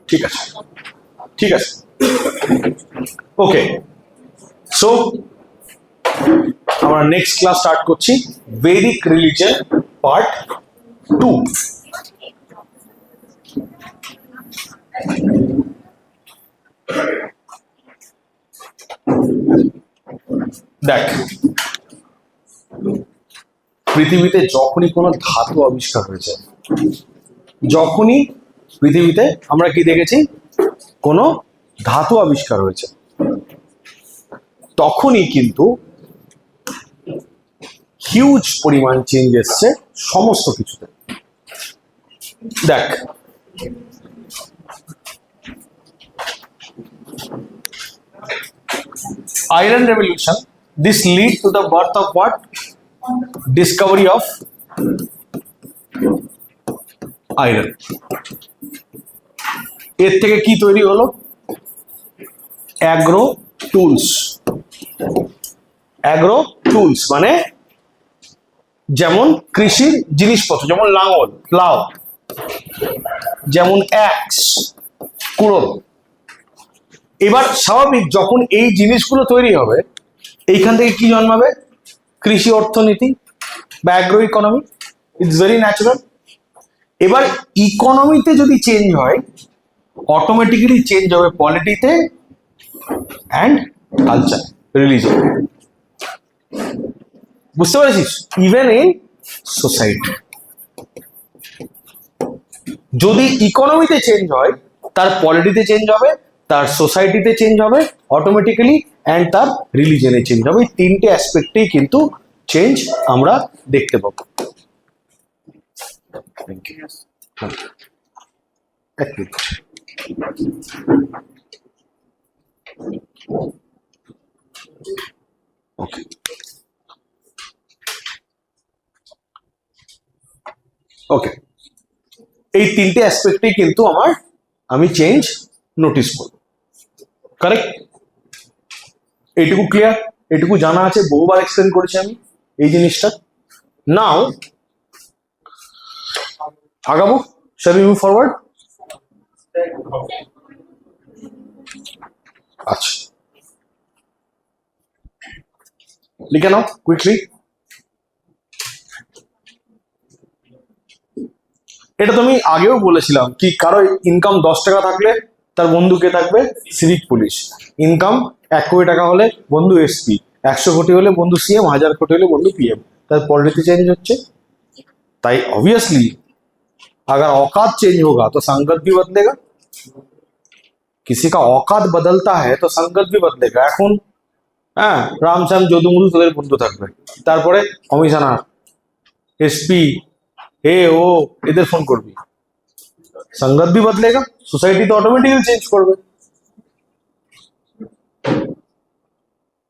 ঠিক আছে, ঠিক আছে। ওকে, সো আমরা নেক্সট ক্লাস স্টার্ট করছি, ভেদিক রিলিজিয়ন পার্ট 2। দেখ, পৃথিবীতে যখনই কোনো ধাতু আবিষ্কার হয়েছে, যখনই পৃথিবীতে আমরা কি দেখেছি, কোনো ধাতু আবিষ্কার হয়েছে, তখনই কিন্তু হিউজ পরিমাণ চেঞ্জ এসছে সমস্ত কিছুতে। দেখ, iron revolution, this lead to the birth of what? Discovery of iron. এর থেকে কি তৈরি হলো? Agro tools. অ্যাগ্রো টুলস মানে যেমন কৃষির জিনিসপত্র, যেমন লাঙল, প্লাও, যেমন অ্যাক্স, কুড়োল। এবার স্বাভাবিক যখন এই জিনিসগুলো তৈরি হবে, এইখান থেকে কি জন্মাবে? কৃষি অর্থনীতি বা agro economy. It's very natural. এবার ইকোনমিতে যদি চেঞ্জ হয়, অটোমেটিক্যালি চেঞ্জ হবে পলিটিতে অ্যান্ড কালচার, রিলিজন। বুঝতে পারছিস? ইভেন ইন সোসাইটি যদি ইকোনমিতে চেঞ্জ হয়, তার পলিটিতে চেঞ্জ হবে, তার সোসাইটিতে চেঞ্জ হবে অটোমেটিক্যালি, অ্যান্ড তার রিলিজনে চেঞ্জ হবে। এই তিনটে অ্যাসপেক্টেই কিন্তু চেঞ্জ আমরা দেখতে পাবো। ওকে, ওকে, এই তিনটে অ্যাসপেক্টেই কিন্তু আমি চেঞ্জ নোটিস করব। কারেক্ট? এইটুকু ক্লিয়ার? এইটুকু জানা আছে, বহুবার এক্সপ্লেন করেছি আমি এই জিনিসটা। নাও আগাবো, shall we move forward? আচ্ছা, লিখে নাও কুইকলি। এটা তুমি আগেও বলেছিলাম কি, কারো ইনকাম 10 টাকা থাকলে তার বন্ধু কে থাকবে? Civic police. ইনকাম 1 কোটি টাকা হলে বন্ধু এসপি, 100 কোটি হলে বন্ধু সিএম, 1000 কোটি হলে বন্ধু পিএম। তার পলিটিক্स चेंज হচ্ছে। তাই ऑब्वियसली अगर औकात चेंज होगा तो संगत भी बदलेगा। किसी का औकात बदलता है तो संगत भी बदलेगा। এখন হ্যাঁ, রামশ্যাম যদুমধু তোদের বন্ধু থাকবে, তারপরে কমিশনার, এসপি, ও এদের ফোন করবি, संगत भी बदलेगा, सोसाइटी तो ऑटोमेटिकली चेंज করবে।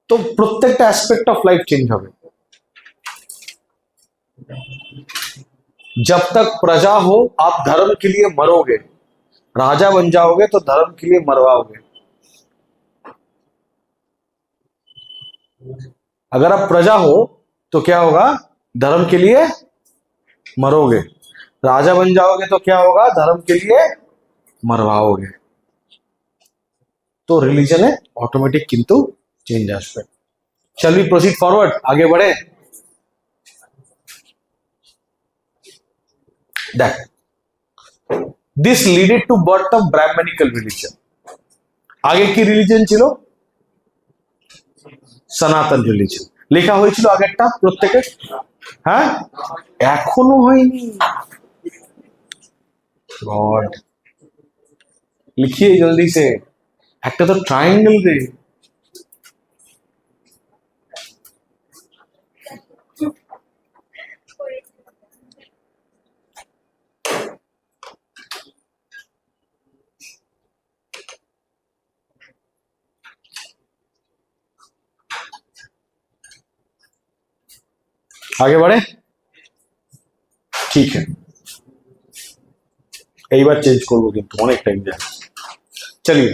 तो প্রত্যেকটা অ্যাসপেক্ট অফ লাইফ চেঞ্জ হবে। जब तक प्रजा हो आप धर्म के लिए मरोगे, राजा बन जाओगे तो धर्म के लिए मरवाओगे। अगर आप प्रजा हो तो क्या होगा? धर्म के लिए मरोगे। राजा बन जाओगे तो क्या होगा? धर्म के लिए मरवाओगे। तो रिलीजन है ऑटोमेटिक किंतु चेंज আসবে। Shall we proceed forward? आगे बढ़े। देख, this led to birth of Brahmanical religion। আগে কি রিলিজন ছিল? সনাতন রিলিজন। লেখা হয়েছিল আগেরটা প্রত্যেকের? হ্যাঁ, এখনো হয়নি। गॉड, लिखिए जल्दी से। একটা তো ট্রায়াঙ্গেল রে। आगे बढ़े, ठीक है। এইবার চেঞ্জ করবো কিন্তু অনেক টাইম যায়। চলিয়ে,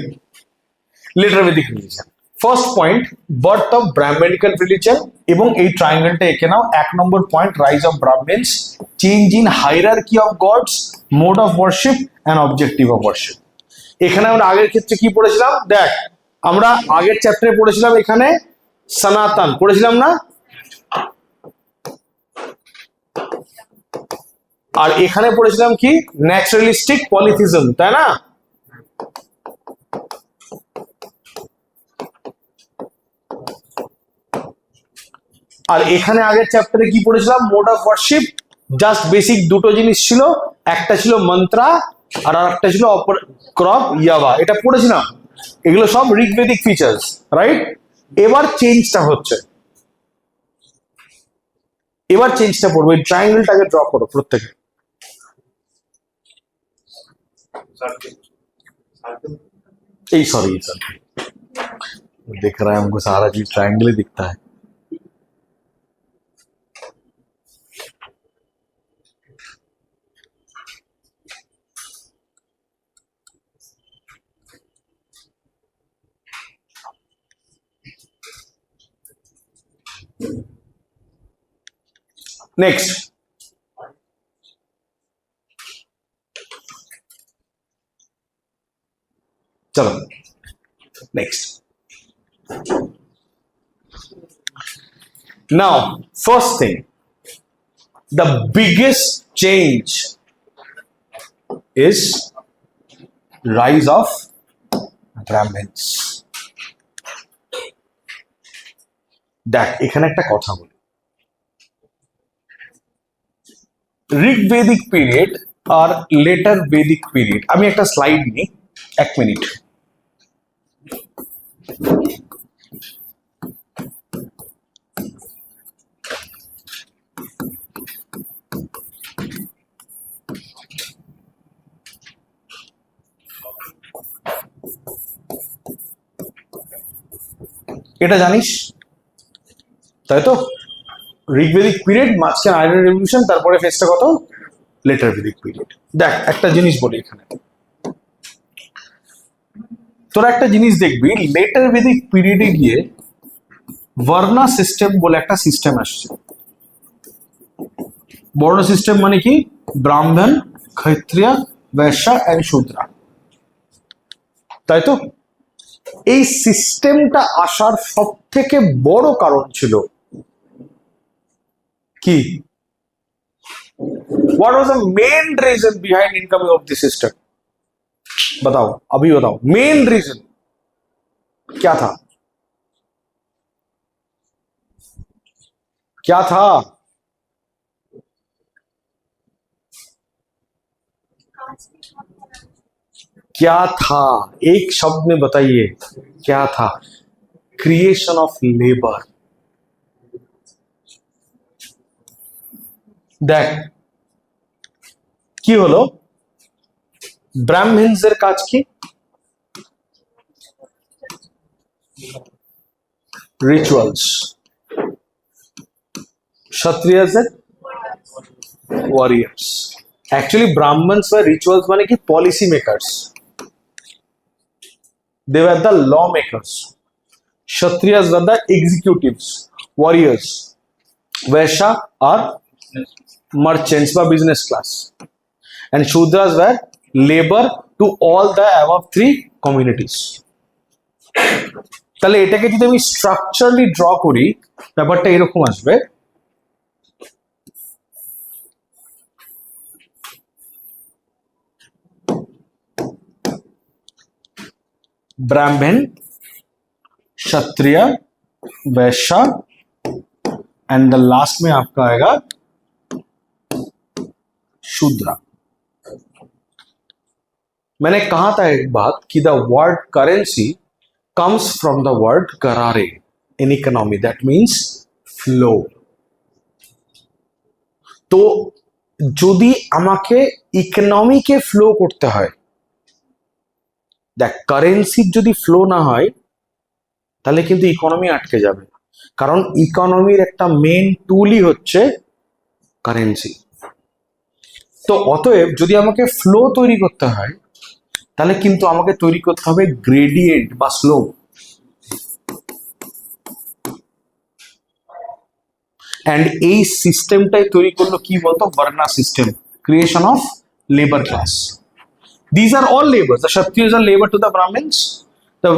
later Vedic religion. First point, birth of Brahmanical religion, এবং এই ট্রায়াঙ্গেলটা এঁকে নাও। 1 নম্বর point, rise of Brahmans, change in hierarchy of gods, mode of worship and objective of worship. এখানে আমরা আগের ক্ষেত্রে কি পড়েছিলাম দেখ, আমরা আগের চ্যাপ্টারে পড়েছিলাম এখানে সনাতন পড়েছিলাম না, আর এখানে পড়েছিলাম কি ন্যাচারালিস্টিক পলিথিজম, তাই না? আর এখানে আগের চ্যাপ্টারে কি পড়েছিলাম mode of worship. Just basic দুটো জিনিস ছিল, একটা ছিল মন্ত্রা আর একটা ছিল ক্রপ ইয়াবা, এটা পড়েছিলাম। এগুলো সব ঋগ্বেদিক ফিচার্স, রাইট? এবার চেঞ্জটা হচ্ছে, এবার চেঞ্জটা পড়বো। এই ট্রায়াঙ্গেলটাকে ড্র করো প্রত্যেকে। এই सॉरी सर, दिख रहा है हमको सारा चीज ट्रायंगल ही दिखता है। नेक्स्ट, चलो next. Now, first thing, the biggest change is rise of Brahmins. দেখ এখানে একটা কথা বলি, ঋগ্বেদিক পিরিয়ড আর লেটার বেদিক পিরিয়ড। আমি একটা স্লাইড নিই, এক মিনিট। এটা জানিস তাই তো, ঋগ্বেদিক পিরিয়ড, মাঝখানে আয়রন রেভলিউশন, তারপরে ফেজটা কত লেটার বেদিক পিরিয়ড। দেখ একটা জিনিস বলি এখানে, তোরা একটা জিনিস দেখবি, লেটার বেদিক পিরিয়ডে গিয়ে বর্ণ সিস্টেম বলে একটা সিস্টেম আসছে। বর্ণ সিস্টেম মানে কি, ব্রাহ্মণ, ক্ষত্রিয়, বৈশ্য এন্ড শূদ্র, তাই তো? এই সিস্টেমটা আসার সব থেকে বড় কারণ ছিল কি? What was the main reason behind incoming of the system? बताओ, अभी बताओ, मेन रीजन क्या था? क्या था? क्या था? एक शब्द में बताइए, क्या था? Creation of labour. দেখ কি হলো, ব্রাহ্মণদের কাজ কি? রিচুয়ালস। ক্ষত্রিয়দের ওয়ারিয়ার্স। অ্যাকচুয়ালি ব্রাহ্মণস বা রিচুয়ালস মানে কি, policy makers, they were the lawmakers. Kshatriyas were the executives, warriors. Vaishya are merchants বা business class, and Shudras were labor to all the above three communities. তাহলে এটাকে যদি আমি স্ট্রাকচারালি ড্র করি, ব্যাপারটা এরকম আসবে। ब्राह्मण, क्षत्रिय, वैश्य एंड द लास्ट में आपका आएगा शूद्र। मैंने कहा था एक बात कि the word currency comes from the word currere in economy, that means flow. तो যদি আমাকে ইকোনমিকে ফ্লো করতে হয়, দেখ কারেন্সির যদি ফ্লো না হয় তাহলে কিন্তু ইকোনমি আটকে যাবে, কারণ ইকোনমির একটা মেন টুলই হচ্ছে কারেন্সি। তো অতএব যদি আমাকে ফ্লো তৈরি করতে হয় তাহলে কিন্তু আমাকে তৈরি করতে হবে গ্রেডিয়েন্ট বা স্লোপ। এন্ড এই সিস্টেমটাই তৈরি করলো কি বলতো, varna system, creation of labour class. These are all labors. The Kshatriyas are labor to the Brahmins. The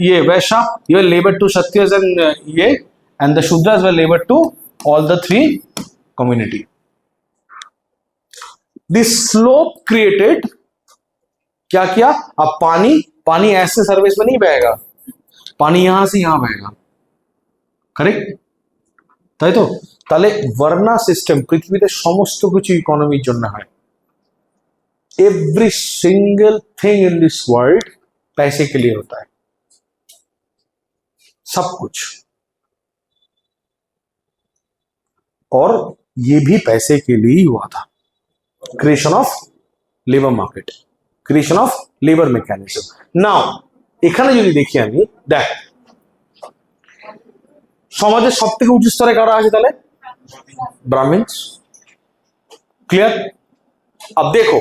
ye Vaishya, you were labor to Kshatriyas and the Shudras were labor to all the three community. This slope created, क्या किया? अब पानी ऐसे service में नहीं बहेगा, पानी यहां से यहां बहेगा, करेक्ट? তাই তো? তাহলে वर्ना सिस्टम পৃথিবীতে সমস্ত কিছু ইকোনমির জন্য হয়। Every single thing in this world पैसे के लिए होता है, सब कुछ। और ये भी पैसे के लिए ही हुआ था। Creation of labour market, creation of labour mechanism. Now এখানে যদি দেখি আমি, দেখ সমাজের সব থেকে উঁচু স্তরে কারা আছে তাহলে? ব্রাহ্মণস। ক্লিয়ার? अब देखो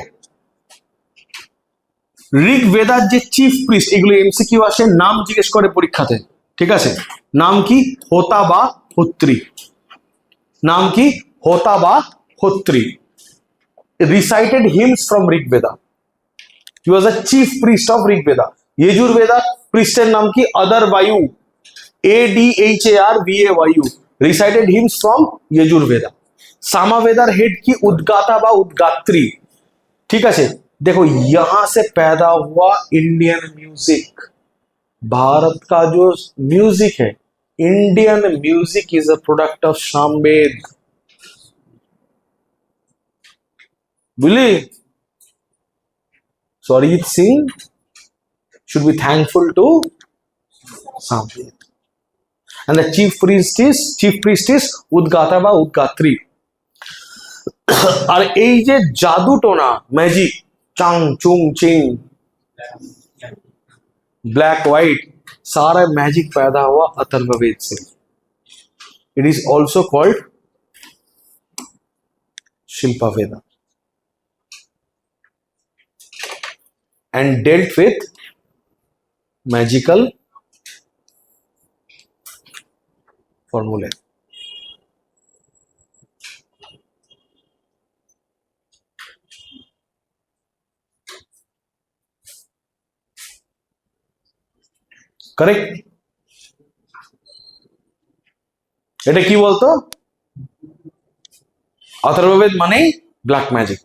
ঋগ বেদার যে চিফ প্রিস্ট, এগুলো এমসিকিউ আসে, নাম জিজ্ঞেস করে পরীক্ষাতে, ঠিক আছে? নাম কি? হোতা বা হোত্রী। নাম কি? হোতা বা হোত্রী। recited hymns from Rig Veda. He was a chief priest of Rig Veda. Yajurveda priested नाम की Adarvayu, ADHARVAYU, recited hymns from Yajurveda. Samaveda head की उद्गाता बा उद्गात्री, ठीक है? देखो यहां से पैदा हुआ इंडियन म्यूजिक। भारत का जो म्यूजिक है, Indian music is a product of Samaveda. Believe. So Arijit Singh should be thankful to Samved. And the chief priest is Udgata ba Udgatri. আর এই যে জাদু টোনা, ম্যাজিক, চাং চুং চিং, ब्लैक व्हाइट, सारा मैजिक पैदा हुआ अथर्ववेद से। It is also called Shilpa Veda and dealt with magical formulae. Correct? এটা কি বলতো? অথর্ববেদ মানে ব্ল্যাক ম্যাজিক।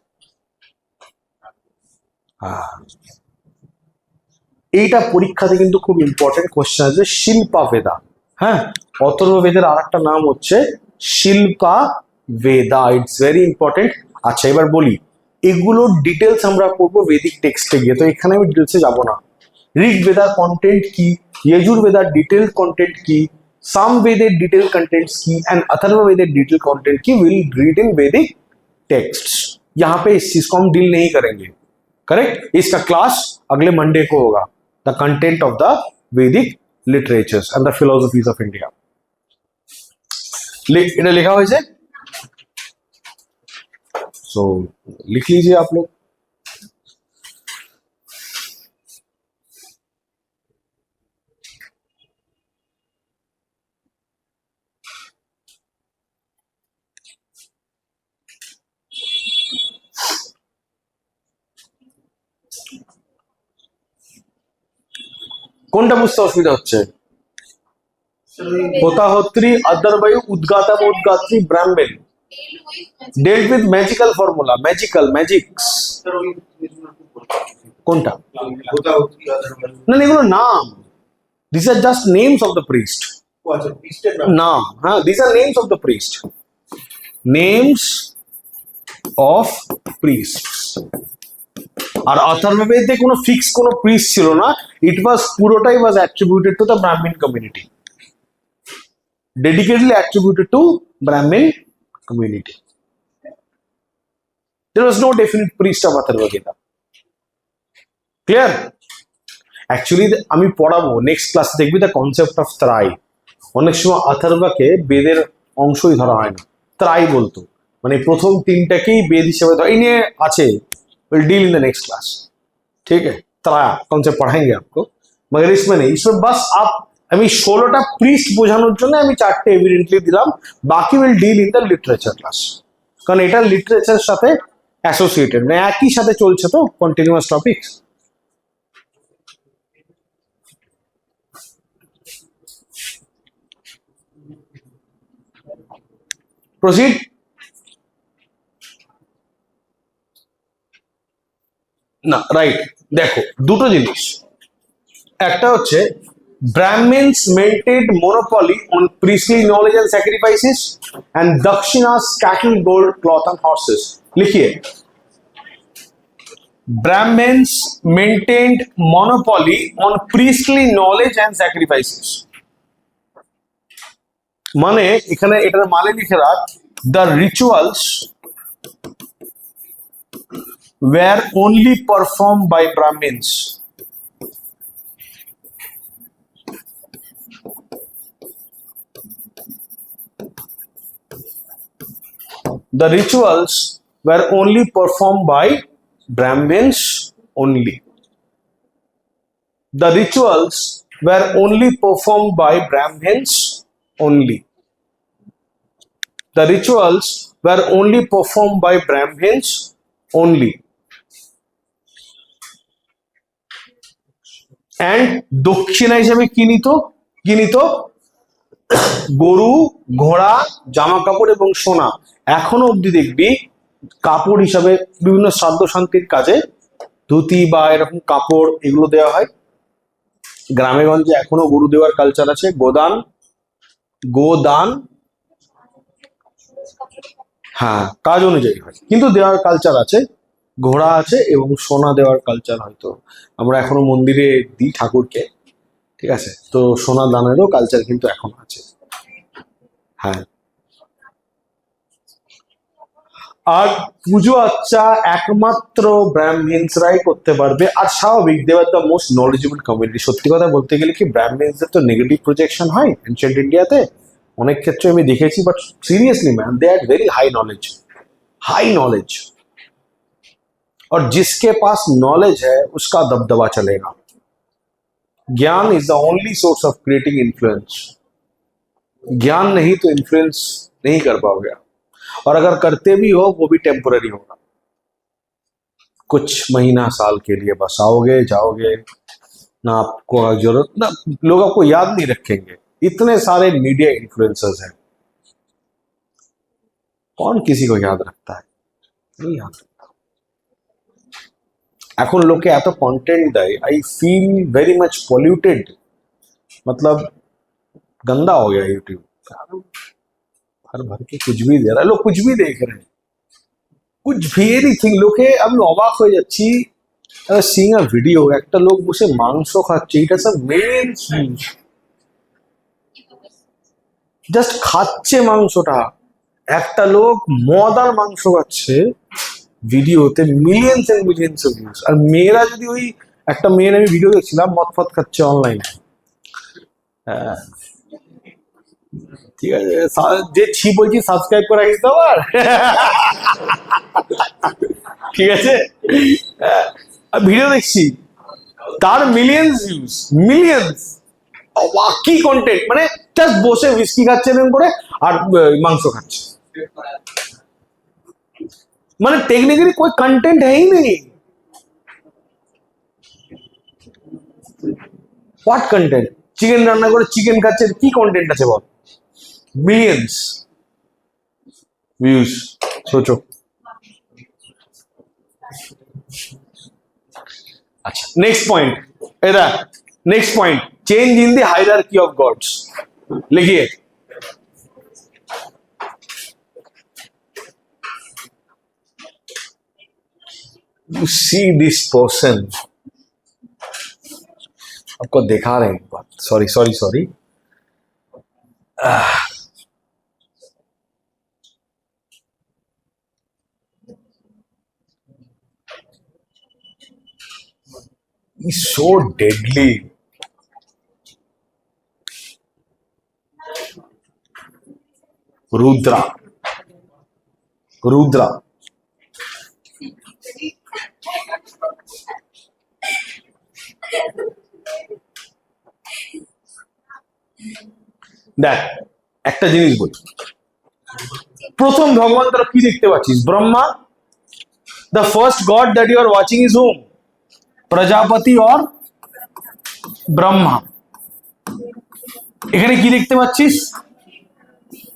এইটা পরীক্ষাতে কিন্তু খুব ইম্পর্টেন্ট কোশ্চেন আছে, শিল্পা বেদা। হ্যাঁ, অথর্ববেদের আর একটা নাম হচ্ছে শিল্পা বেদা। It's very important. আচ্ছা এবার বলি, এগুলোর ডিটেলস আমরা পড়বো বেদিক টেক্সটে গিয়ে, তো এখানে আমি ডিটেলসে যাব না। ঋগ বেদার কন্টেন্ট কি, यजुर वेदार डिटेल कंटेंट की, सामवेदेर डिटेल कंटेंट्स की एंड अथर्ववेदेर डिटेल कंटेंट की विल रीड इन वैदिक टेक्स्ट्स। यहाँ पे इस चीज को हम डील नहीं करेंगे, करेक्ट? इसका क्लास अगले मंडे को होगा, द कंटेंट ऑफ द वैदिक literatures and the philosophies of India. इन्हें लिखा हुआ है, सो लिख लीजिए आप लोग। কোনটা বুঝতে অসুবিধা হচ্ছে? হোতাহোত্রী, আদারবায়ু, উদ্গাতা উদ্গাত্রী, ব্রাহ্মণ। dealt with magical formula, magics। কোনটা? না এগুলো নাম, these are just names of the priest। নাম, হ্যাঁ, these are names of the priest, names of priests। আর অথর্ববেদে কোনো ফিক্স কোনো প্রিস্ট ছিল না, ইট ওয়াজ পুরোটাই was attributed to the Brahmin community, dedicatedly attributed to Brahmin community. There was no definite priest of Atharvaveda. Clear? Actually আমি পড়াবো next class, দেখবি the concept of Trayi. অনেক সময় অথর্বকে বেদের অংশই ধরা হয় না, ত্রাই বলতো, মানে প্রথম তিনটাকেই বেদ হিসেবে ধরা। এই নিয়ে আছে, we'll deal in the next class, ठीक है? त्राया कॉन्सेप्ट पढ़ाएंगे आपको, मगर इसमें नहीं, इसमें बस आप আমি 16টা প্রিস্ট বোঝানোর জন্য আমি 4টে এভিডেন্টলি দিলাম, বাকি will deal in the literature class, কারণ এটা লিটারেচারের সাথে অ্যাসোসিয়েটেড, মানে একই সাথে চলছে তো, কন্টিনিউয়াস টপিক। প্রসিড। না, রাইট। দেখো দুটো জিনিস, একটা হচ্ছে Brahmins maintained monopoly on priestly knowledge and sacrifices, and Dakshinas cattle, gold, cloth, and horses. लिखिए, Brahmins maintained monopoly on priestly knowledge and sacrifices. মানে এখানে এটার মানে লিখে রাখ, the rituals were only performed by Brahmins. The rituals were only performed by Brahmins only. The rituals were only performed by Brahmins only. The rituals were only performed by Brahmins only. And দক্ষিণা হিসেবে কি নিত? গরু, ঘোড়া, জামা কাপড় এবং সোনা। এখনো অব্দি দেখবি কাপড় হিসাবে বিভিন্ন শ্রাদ্ধ শান্তির কাজে ধুতি বা এরকম কাপড় এগুলো দেওয়া হয়। গ্রামে গঞ্জে এখনো গরু দেওয়ার কালচার আছে, গোদান, হ্যাঁ কাজ অনুযায়ী হয়, কিন্তু দেওয়ার কালচার আছে, ঘোড়া আছে এবং সোনা দেওয়ার কালচার হয়তো আমরা এখনো মন্দিরে দিই ঠাকুরকে, ঠিক আছে, তো সোনা দানেরও কালচার কিন্তু এখন আছে। হ্যাঁ, আর পুজো আচ্ছা একমাত্র ব্রাহ্মিনসরাই করতে পারবে, আর স্বাভাবিক, they are the most knowledgeable community. সত্যি কথা বলতে গেলে কি, ব্রাহ্মিনসদের তো নেগেটিভ প্রজেকশন হয় এনশিয়েন্ট ইন্ডিয়াতে অনেক ক্ষেত্রে আমি দেখেছি, but seriously man they had very high knowledge, और जिसके पास नॉलेज है उसका दबदबा चलेगा। Gyan is the only source of creating influence. ज्ञान नहीं तो इन्फ्लुएंस नहीं कर पाओगे, और अगर करते भी हो वो भी टेम्पररी होगा, कुछ महीना साल के लिए बस आओगे जाओगे, ना आपको जरूरत, ना लोग आपको याद नहीं रखेंगे। इतने सारे मीडिया इन्फ्लुएंसर्स हैं, कौन किसी को याद रखता है? नहीं याद रखता। এখন লোকে এত কন্টেंट দেয়, I feel very much polluted, मतलब गंदा हो गया यूट्यूब, भर भर के कुछ भी दे रहा है, लोग कुछ भी देख रहे हैं, कुछ भी এনিথিং। লোকে আমি অবাক হয়ে যাচ্ছি, সিং আ ভিডিও, একটা লোক বসে মাংস খাচ্ছে, এটা সব মেন জাস্ট খাচ্ছে মাংসটা, একটা লোক মদ আর মাংস খাচ্ছে ভিডিওতে, millions and millions of views. আর মেয়েরা যদি ওই, একটা মেয়ের আমি ভিডিও দেখছিলাম মদ ফদ খাচ্ছে অনলাইনে, হ্যাঁ ঠিক আছে, যে ছি বলছি সাবস্ক্রাইব করে রাখিস তো আবার, ঠিক আছে, ভিডিও দেখছি তার মিলিয়ন্স ভিউজ, মিলিয়ন্স, কি কন্টেন্ট, মানে জাস্ট বসে হুইস্কি খাচ্ছে এরকম করে আর মাংস খাচ্ছে, মানে टेक्निकली कोई कंटेंट है ही नहीं। What content? चिकन রান্না করে চিকেন খাচ্ছে, কি কন্টেন্ট আছে বল? Millions views, সোচো। আচ্ছা, নেক্সট পয়েंट, এরা next point, change in the hierarchy of gods. लिखिए, यू सी दिस पर्सन, आपको दिखा रहे हैं बात, sorry sorry sorry, he's so deadly. Rudra, Rudra, দেখ একটা জিনিস বলি, প্রথম ভগবান তোরা কি দেখতে পাচ্ছিস? Brahma, The first god that you are watching is whom? Prajapati or Brahma? এখানে কি দেখতে পাচ্ছিস?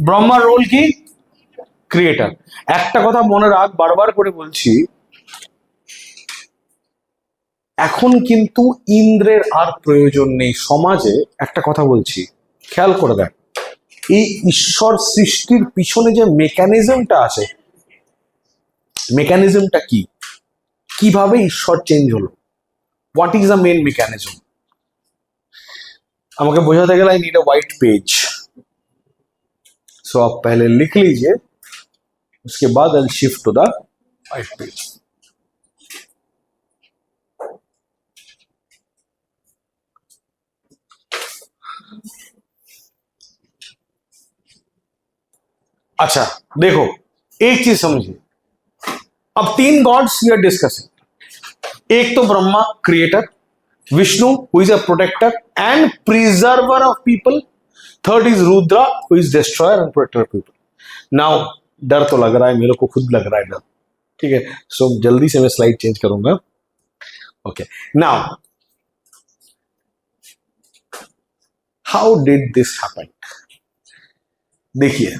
ব্রহ্মার রোল কি? ক্রিয়েটার। একটা কথা মনে রাখ, বারবার করে বলছি, এখন কিন্তু ইন্দ্রের আর প্রয়োজন নেই সমাজে। একটা কথা বলছি, খেয়াল করে দেখ, এই ঈশ্বর সৃষ্টির পিছনে যে মেকানিজমটা আছে, মেকানিজমটা কি, কিভাবে ঈশ্বর চেঞ্জ হলো, what is the main mechanism? আমাকে বোঝাতে গেলে I need a white page. So आप पहले लिख लीजिए, उसके बाद I shift to the white page. अच्छा देखो, एक चीज समझिए, अब 3 गॉड्स वी आर डिस्कसिंग। एक तो Brahma creator, Vishnu who is a protector and preserver of people, third is Rudra who is destroyer and protector of people. Now डर तो लग रहा है, मेरे को खुद लग रहा है डर, ठीक है? सो जल्दी से मैं स्लाइड चेंज करूंगा। Okay, now how did this happen? देखिए,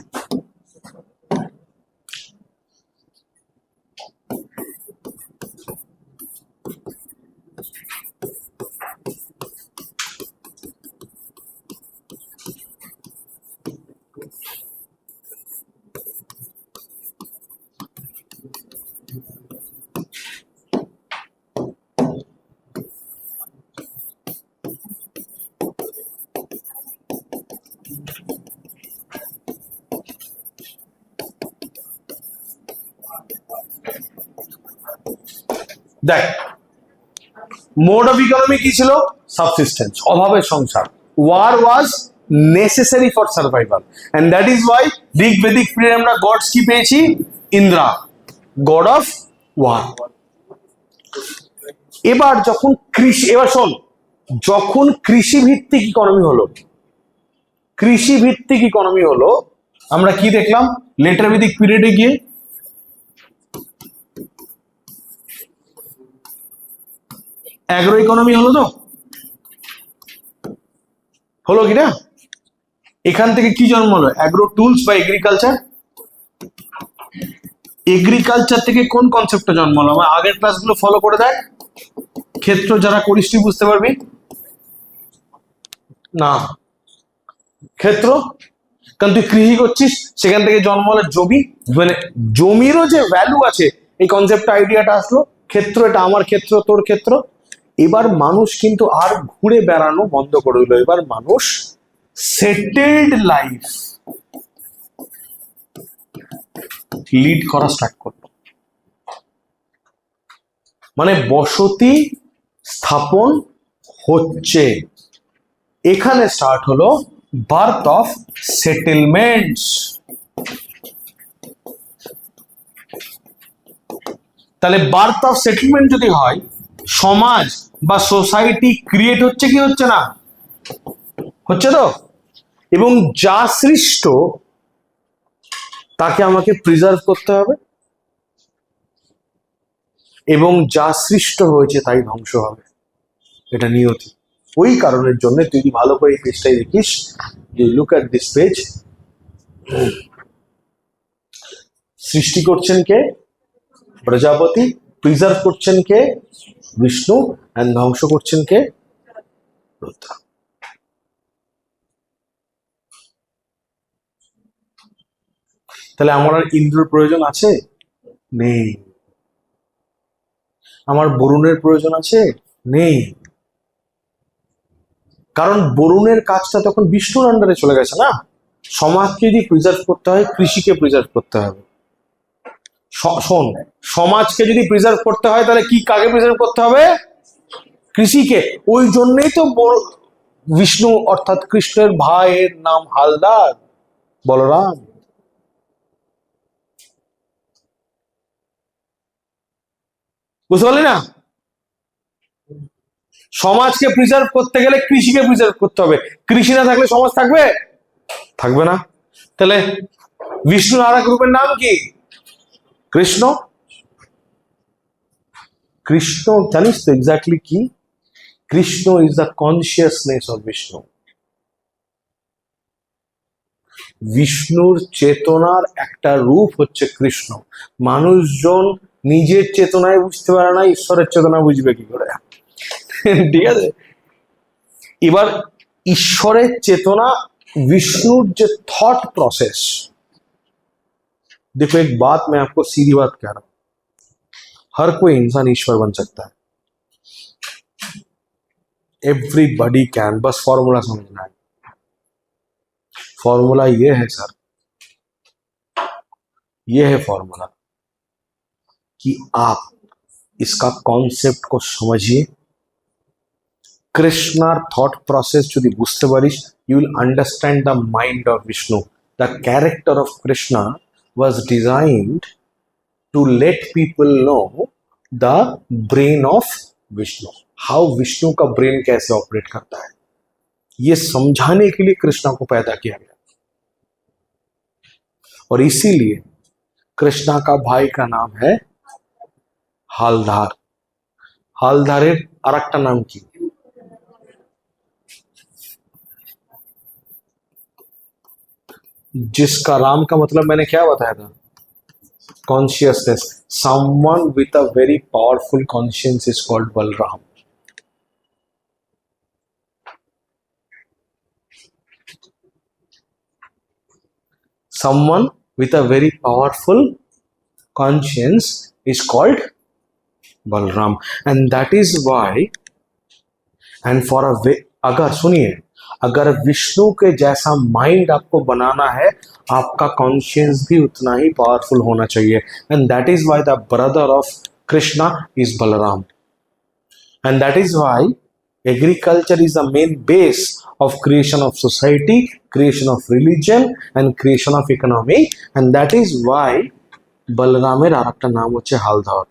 দেখ, মোড অফ ইকোনমি কি ছিল? সাবসিস্টেন্স, অভাবের সংসার। War was necessary for survival, and that is why Rigvedic পিরিয়ডে আমরা গডস কি পেয়েছি? Indra, god of war. এবার যখন কৃষি, এবার শোন, যখন কৃষি ভিত্তিক ইকোনমি হলো, কৃষি ভিত্তিক ইকোনমি হলো, আমরা কি দেখলাম লেটার বেদিক পিরিয়ডে গিয়ে? অ্যাগ্রো ইকোনমি হলো, তো হলো কি না? এখান থেকে কি জন্ম হলো? অ্যাগ্রো টুলস বা এগ্রিকালচার। এগ্রিকালচার থেকে কোন কনসেপ্টটা জন্ম হলো? আমার আগের ক্লাসগুলো ফলো করে দেখ, ক্ষেত্র যারা করিস তুই বুঝতে পারবি না। ক্ষেত্র, কারণ তুই কৃষি করছিস, সেখান থেকে জন্ম হলো জমি, মানে জমিরও যে ভ্যালু আছে, এই কনসেপ্টটা, আইডিয়াটা আসলো। ক্ষেত্র, এটা আমার ক্ষেত্র, তোর ক্ষেত্র। এবার মানুষ কিন্তু আর ঘুরে বেড়ানো বন্ধ করে দিল, এবার মানুষ সেটেলড লাইফ লিড করা স্টার্ট করলো, মানে বসতি স্থাপন হচ্ছে। এখানে স্টার্ট হলো বার্থ অফ সেটেলমেন্টস। তাহলে বার্থ অফ সেটেলমেন্ট যদি হয়, সমাজ বা সোসাইটি ক্রিয়েট হচ্ছে কি হচ্ছে না? হচ্ছে তো। এবং যা সৃষ্ট তাকে আমাকে প্রিজার্ভ করতে হবে, এবং যা সৃষ্ট হয়েছে তাই ধ্বংস হবে, এটা নিয়তি। ওই কারণের জন্য তুই যদি ভালো করে এই পেজটাই দেখিস, যে লুক অ্যাট দিস পেজ, সৃষ্টি করছেন কে? প্রজাপতি। প্রিজার্ভ করছেন কে? বিষ্ণু। এন্ড ধ্বংস করছেন কে? রুদ্র। তাহলে আমার আর ইন্দ্রের প্রয়োজন আছে? নেই। আমার বরুণের প্রয়োজন আছে? নেই। কারণ বরুণের কাজটা তখন বিষ্ণুর আন্ডারে চলে গেছে না। সমাজকে যদি প্রিজার্ভ করতে হয়, কৃষিকে প্রিজার্ভ করতে হবে। শোন, সমাজকে যদি প্রিজার্ভ করতে হয়, তাহলে কি, কাকে প্রিজার্ভ করতে হবে? কৃষিকে। ওই জন্যই তো বিষ্ণু অর্থাৎ কৃষ্ণের ভাইয়ের নাম হালদার, বলরাম। বুঝতে পারলি না? সমাজকে প্রিজার্ভ করতে গেলে কৃষিকে প্রিজার্ভ করতে হবে। কৃষি না থাকলে সমাজ থাকবে? থাকবে না। তাহলে বিষ্ণুর আর এক রূপের নাম কি? কৃষ্ণ। কৃষ্ণ জানিস তো এক্স্যাক্টলি কি? Krishna is the consciousness of Vishnu. বিষ্ণুর চেতনার একটা রূপ হচ্ছে কৃষ্ণ। মানুষজন নিজের চেতনায় বুঝতে পারে না, ঈশ্বরের চেতনা বুঝবে কি করে? ঠিক আছে, এবার ঈশ্বরের চেতনা, विष्णु जो थॉट प्रोसेस, देखो एक बात मैं आपको सीधी बात कह रहा हूं, हर कोई इंसान ईश्वर बन सकता है, एवरीबडी कैन, बस फॉर्मूला समझना है। फॉर्मूला ये है सर, ये है फॉर्मूला कि आप इसका कॉन्सेप्ट को समझिए। कृष्णार थॉट प्रोसेस যদি বুঝতে পারিস, you will understand the mind of Vishnu. The character of Krishna was designed to let people know the brain of Vishnu, how Vishnu का ब्रेन कैसे ऑपरेट करता है, ये समझाने के लिए कृष्णा को पैदा किया गया। और इसीलिए कृष्णा का भाई का नाम है हालधार। हालधारेर आरेकटा नाम की, जिसका राम का मतलब मैंने क्या बताया था, consciousness. Someone with a very powerful conscience is called Balram. Someone with a very powerful conscience is called Balram, and that is why, and for a way, अगर सुनिए, अगर विष्णु के जैसा माइंड आपको बनाना है, आपका कॉन्शियंस भी उतना ही पावरफुल होना चाहिए, and that is why the brother of Krishna is Balram, and that is why agriculture is the main base of creation of society, creation of religion and creation of economy, and that is why बलरामेर आरेकटा नाम होच्छे हालधार।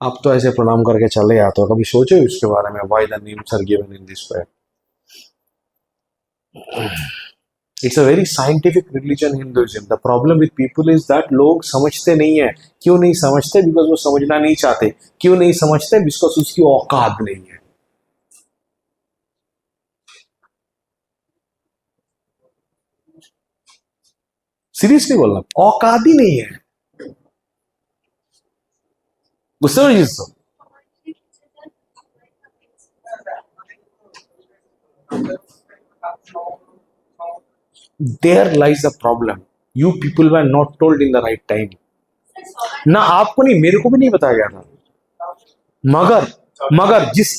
आप तो ऐसे प्रणाम करके चले आते हो, कभी सोचे उसके बारे में, why the names are given in this way? It's a very scientific religion, Hinduism. The problem with people is that लोग समझते नहीं है। क्यों नहीं समझते? बिकॉज वो समझना नहीं चाहते। क्यों नहीं समझते? बिकॉज उसकी औकात नहीं है। सीरियसली बोल रहा हूं, औकात ही नहीं है। बुझতে পেরেছিস তো? There lies the problem. You people were not told in the right time. ना आपको नहीं, मेरे को भी नहीं बताया गया था। मगर मगर जिस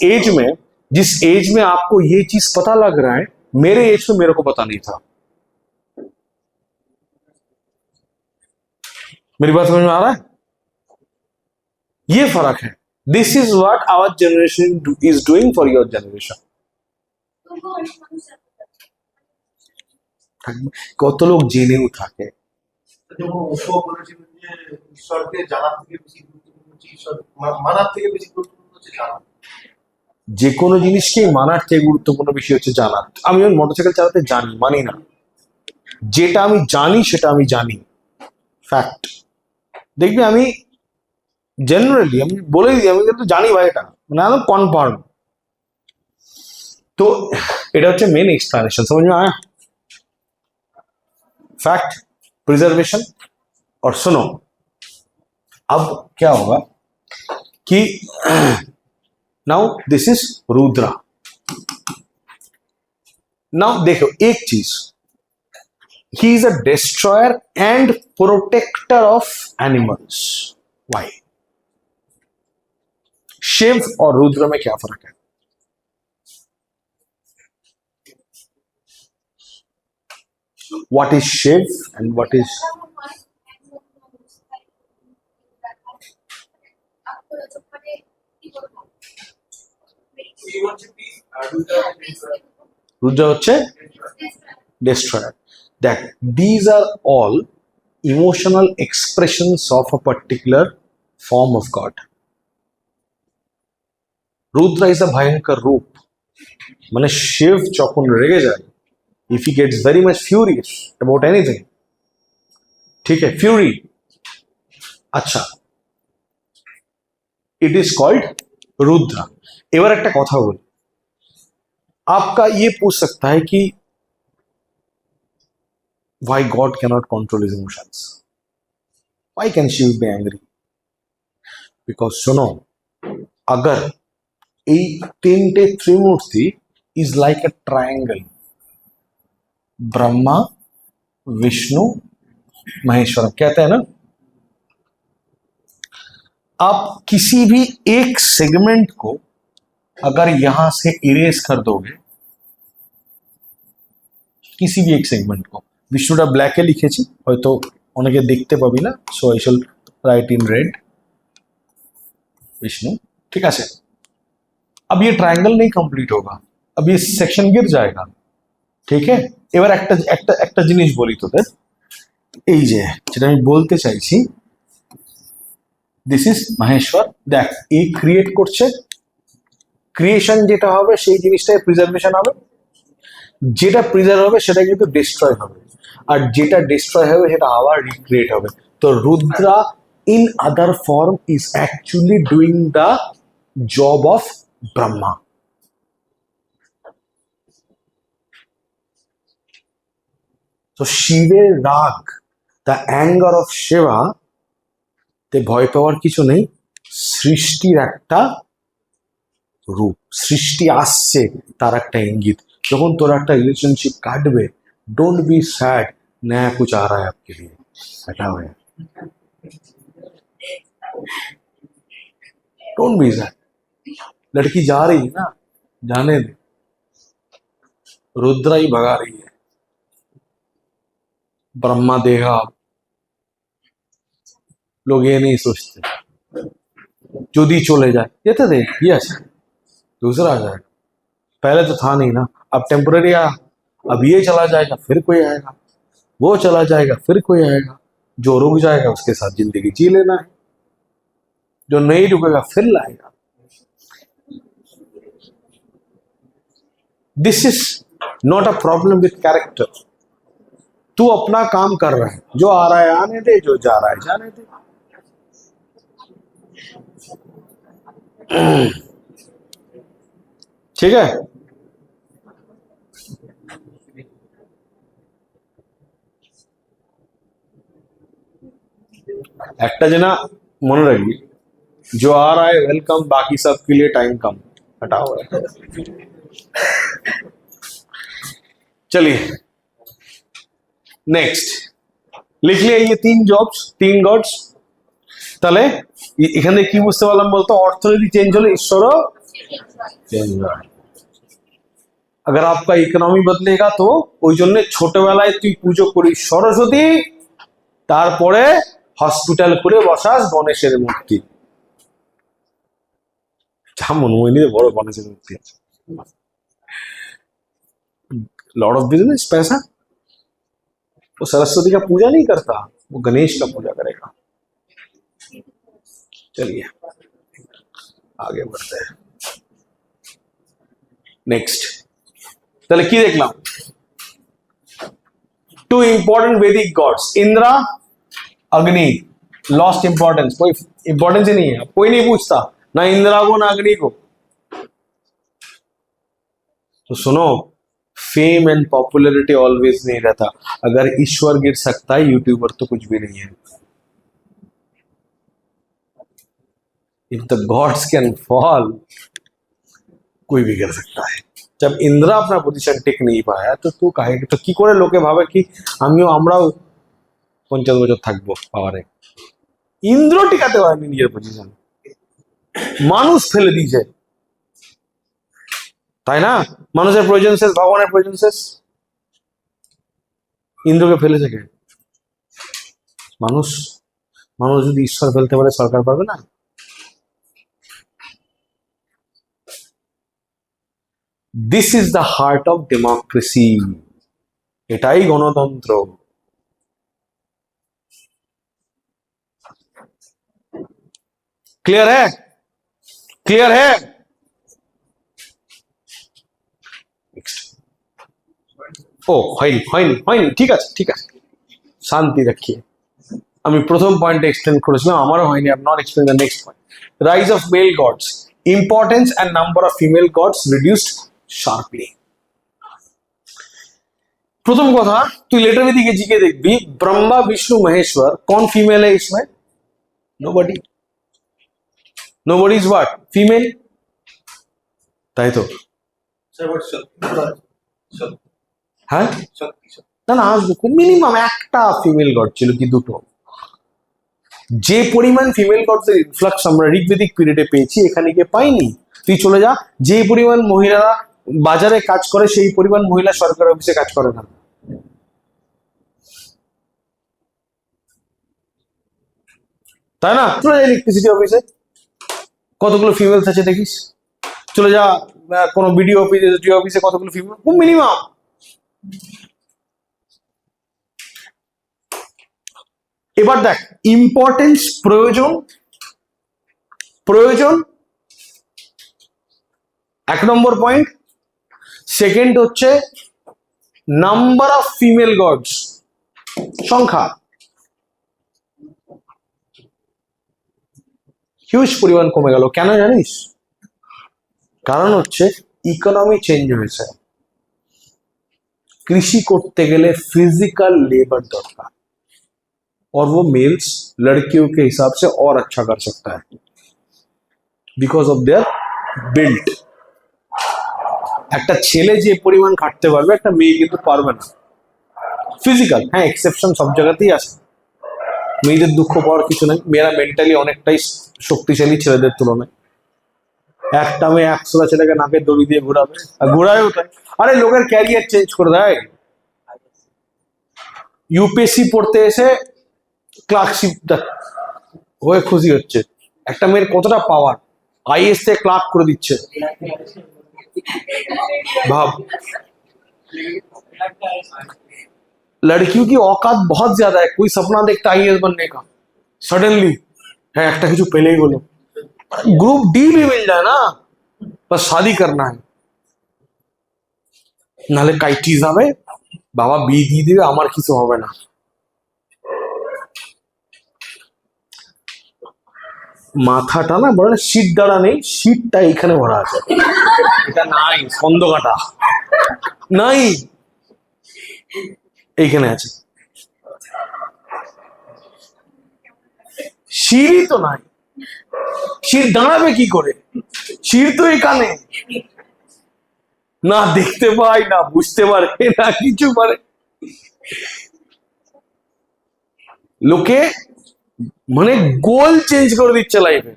एज में आपको ये चीज पता लग रहा है, मेरे एज में मेरे को पता नहीं था। मेरी बात समझ में आ रहा है? ये फर्क है। This is what our generation is doing for your generation. কত লোক জেনেও থাকে। যে কোনো জিনিসকে মানার থেকে গুরুত্বপূর্ণ বিষয় হচ্ছে জানার। আমি মোটরসাইকেল চালাতে জানি, মানি না। যেটা আমি জানি সেটা আমি জানি, ফ্যাক্ট। দেখবি আমি জেনারেলি আমি বলে দিই, আমি কিন্তু জানি ভাই, এটা মানে একদম কনফার্ম। তো এটা হচ্ছে মেন এক্সপ্লেনেশন, समझ में आया? Fact, preservation. और सुनो, अब क्या होगा कि now this is Rudra. Now देखो एक चीज, he is a destroyer and protector of animals. Why? Shiv और रुद्र में क्या फर्क है? What is Shiv and what is Rudra হচ্ছে destroyer. That these are all emotional expressions of a particular form of God. Rudra is a भयंकर रूप, মানে শিব যখন রেগে যায়, if he gets very much furious about anything, ठीक है, fury, अच्छा, इट इज कॉल्ड रुद्रा। एबार एक कथा बोल, आपका ये पूछ सकता है कि why god cannot control his emotions, why can she be angry? Because सुनो, अगर এই তিনটে ত্রিমূর্তি is like a triangle, Brahma Vishnu Maheshwar कहते हैं ना, आप किसी भी एक सेगमेंट को अगर यहां से इरेज कर दोगे, किसी भी एक सेगमेंट को, विष्णुटा ब्लैके लिखेছি হয়তো অনেকে দেখতে পাবি না, so I shall write in red Vishnu, ठीक है। अब ये ट्रायंगल नहीं कंप्लीट होगा, अब ये सेक्शन गिर जाएगा, ठीक है। এবার একটা একটা একটা জিনিস বলি তোদের, এই যে যেটা আমি বলতে চাইছি, দিস ইজ মহেশ্বর। দেখ, এই ক্রিয়েট করছে, ক্রিয়েশন যেটা হবে সেই জিনিসটাই প্রিজার্ভেশন হবে, যেটা প্রিজার্ভ হবে সেটা কিন্তু ডিস্ট্রয় হবে, আর যেটা ডিস্ট্রয় হবে সেটা আবার রিক্রিয়েট হবে। তো Rudra in other form is actually doing the job of Brahma. তো শিবের রাগ, দ্য অ্যাঙ্গার অফ শিবা, তে ভয় পাওয়ার কিছু নেই, সৃষ্টির একটা রূপ, সৃষ্টি আসছে তার একটা ইঙ্গিত। যখন তোর একটা রিলেশনशिप काटবে, डोंट बी सैड, नया कुछ आ रहा है आपके लिए, हटा हुआ है, डोंट बी सैड। लड़की जा रही है ना, जाने दे, रुद्रा ही भगा रही है, ब्रह्मा देगा। लोग ये नहीं सोचते, যদি চলে যায় যেতে दे, यस, दूसरा आ जाएगा, पहले तो था नहीं ना, अब टेम्पररी आया, अब ये चला जाएगा फिर कोई आएगा, वो चला जाएगा फिर कोई आएगा, जो रुक जाएगा उसके साथ जिंदगी जी लेना है, जो नहीं रुकेगा फिर लाएगा। This is not a problem with character. तू अपना काम कर रहा है, जो आ रहा है आने दे, जो जा रहा है जाने दे। ठीक है, একটা जना মনে রাখবি, जो आ रहा है वेलकम, बाकी सब के लिए टाइम कम, हटाओ। चलिए नेक्स्ट लिख लिया, ये 3 जॉब्स 3 गॉड्स। তাহলে এখানে কি বুঝতে পারলাম বলতো, অর্থনীতি চেঞ্জ হলে ঈশ্বরও চেঞ্জ হয়। अगर आपका इकोनॉमी बदलेगा तो ওই জন্য ছোটবেলায় তুই পুজো করিস সরস্বতী, তারপরে হসপিটাল করে বসাস গণেশের মূর্তি, যেমন মনে বড় গণেশের মূর্তি আছে, लॉर्ड ऑफ बिजनेस पैसा। वो सरस्वती का पूजा नहीं करता, वो गणेश का पूजा करेगा। चलिए आगे बढ़ते हैं, नेक्स्ट। তাহলে কি দেখলাম, 2 इंपॉर्टेंट वैदिक गॉड्स, इंद्रा अग्नि, लॉस्ट इंपॉर्टेंस, कोई इंपॉर्टेंस ही नहीं है, कोई नहीं पूछता ना इंद्रा को ना अग्नि को। तो सुनो, फेम एंड पॉपुलैरिटी ऑलवेज नहीं रहता, अगर ईश्वर गिर सकता है यूट्यूबर तो कुछ भी नहीं है। If the gods can fall, कोई भी गिर सकता है। जब इंद्रा अपना पोजिशन टिक नहीं पाया तो तू काहे, तो কি করে লোকে ভাবে কি আমিও আমরাও 50 বছর থাকবো পাওয়ারে। ইন্দ্র টিকাতে পারেনি নিজের পজিশন, মানুষ ফেলে দিয়েছে, তাই না? মানুষের প্রয়োজন শেষ, ভগবানের প্রয়োজন শেষ, ইন্দ্রকে ফেলেছে কে? মানুষ। মানুষ যদি ঈশ্বর ফেলতে পারে সরকার পারবে না? This is the heart of democracy, এটাই গণতন্ত্র। क्लियर है? क्लियर है? ओ হয়নি, ঠিক আছে, শান্তি রাখিয়ে। আমি প্রথম পয়েন্টে এক্সপ্লেন করেছিলাম, আমারও হয়নি। I not explain the next point. Rise of male gods, importance and number of female gods reduced sharply. प्रथम कथा तु लेटर में दिखे जीके देखबी ब्रह्मा विष्णु महेश्वर कौन फीमेल है इसमें? Nobody. Nobody is what? Female. তাই তো হ্যাঁ না না আসবো, মিনিমাম একটা ফিমেল গড ছিল কি দুটো। যে পরিমাণ ফিমেল গডসের ইনফ্লাক্স আমরা ঋগ্বেদিক পিরিয়ডে পেয়েছি এখানে গিয়ে পাইনি। তুই চলে যা, যে পরিমাণ মহিলারা বাজারে কাজ করে সেই পরিমাণ মহিলা সরকারি অফিসে কাজ করে না। তাই না? চলে যা ইলেকট্রিসিটি অফিসে, কতগুলো ফিমেলস আছে দেখিস। চলে যা কোনো বিডিও অফিসে, জিও অফিসে কতগুলো ফিমেল, খুব মিনিমাম। এবার দেখ ইম্পর্টেন্স, প্রয়োজন, প্রয়োজন এক নম্বর পয়েন্ট। সেকেন্ড হচ্ছে নাম্বার অফ ফিমেল গডস, সংখ্যা হিউজ পরিমাণ কমে গেল। কেন জানিস? কারণ হচ্ছে ইকোনমি চেঞ্জ হয়েছে। কৃষি করতে গেলে फिजिकल लेबर दरकार और वो मेल्स लड़कियों के हिसाब से और अच्छा कर सकता है बिकॉज ऑफ देयर बिल्ट। একটা ছেলে যে পরিমাণ খাটতে পারবে একটা মেয়ে কিন্তু পারবে না। ফিজিক্যাল, হ্যাঁ এক্সেপশন সব জায়গাতেই আছে, মেয়েদের দুঃখ পাওয়ার কিছু নেই। মেয়েরা মেন্টালি অনেকটাই শক্তিশালী ছেলেদের তুলনায়। একটা মেয়ে 100টা ছেলেকে নাকে দড়ি দিয়ে ঘোরাবে, আর ঘোরায়ও তাই। আরে লোকের ক্যারিয়ার চেঞ্জ করে দেয়। ইউপিএসসি পড়তে এসে ক্লার্কশিপ হয়ে খুশি হচ্ছে। একটা মেয়ের কতটা পাওয়ার, আইএস থেকে ক্লার্ক করে দিচ্ছে। भाव लड़कियों की औकात बहुत ज्यादा है। कोई सपना देखता आईएएस बनने का, सडनली है একটা কিছু পেলেই বলো ग्रुप डी भी मिल जाए ना, बस शादी करना है। নালে কাইটি যাবে, বাবা বিয়ে দিয়ে দিবে, আমার কিছু হবে না। মাথাটা না বলে শীত দ্বারা নেই, শীতটা এখানে ভরা আছে। এটা নাই, স্কন্দ কাটা নাই, এইখানে আছে। শিরই তো নাই, শির দাঁড়াবে কি করে? শির তো এখানে, না দেখতে পাই, না বুঝতে পারে, না কিছু পারে। লোকে মানে গোল চেঞ্জ করে দিচ্ছে লাইফে।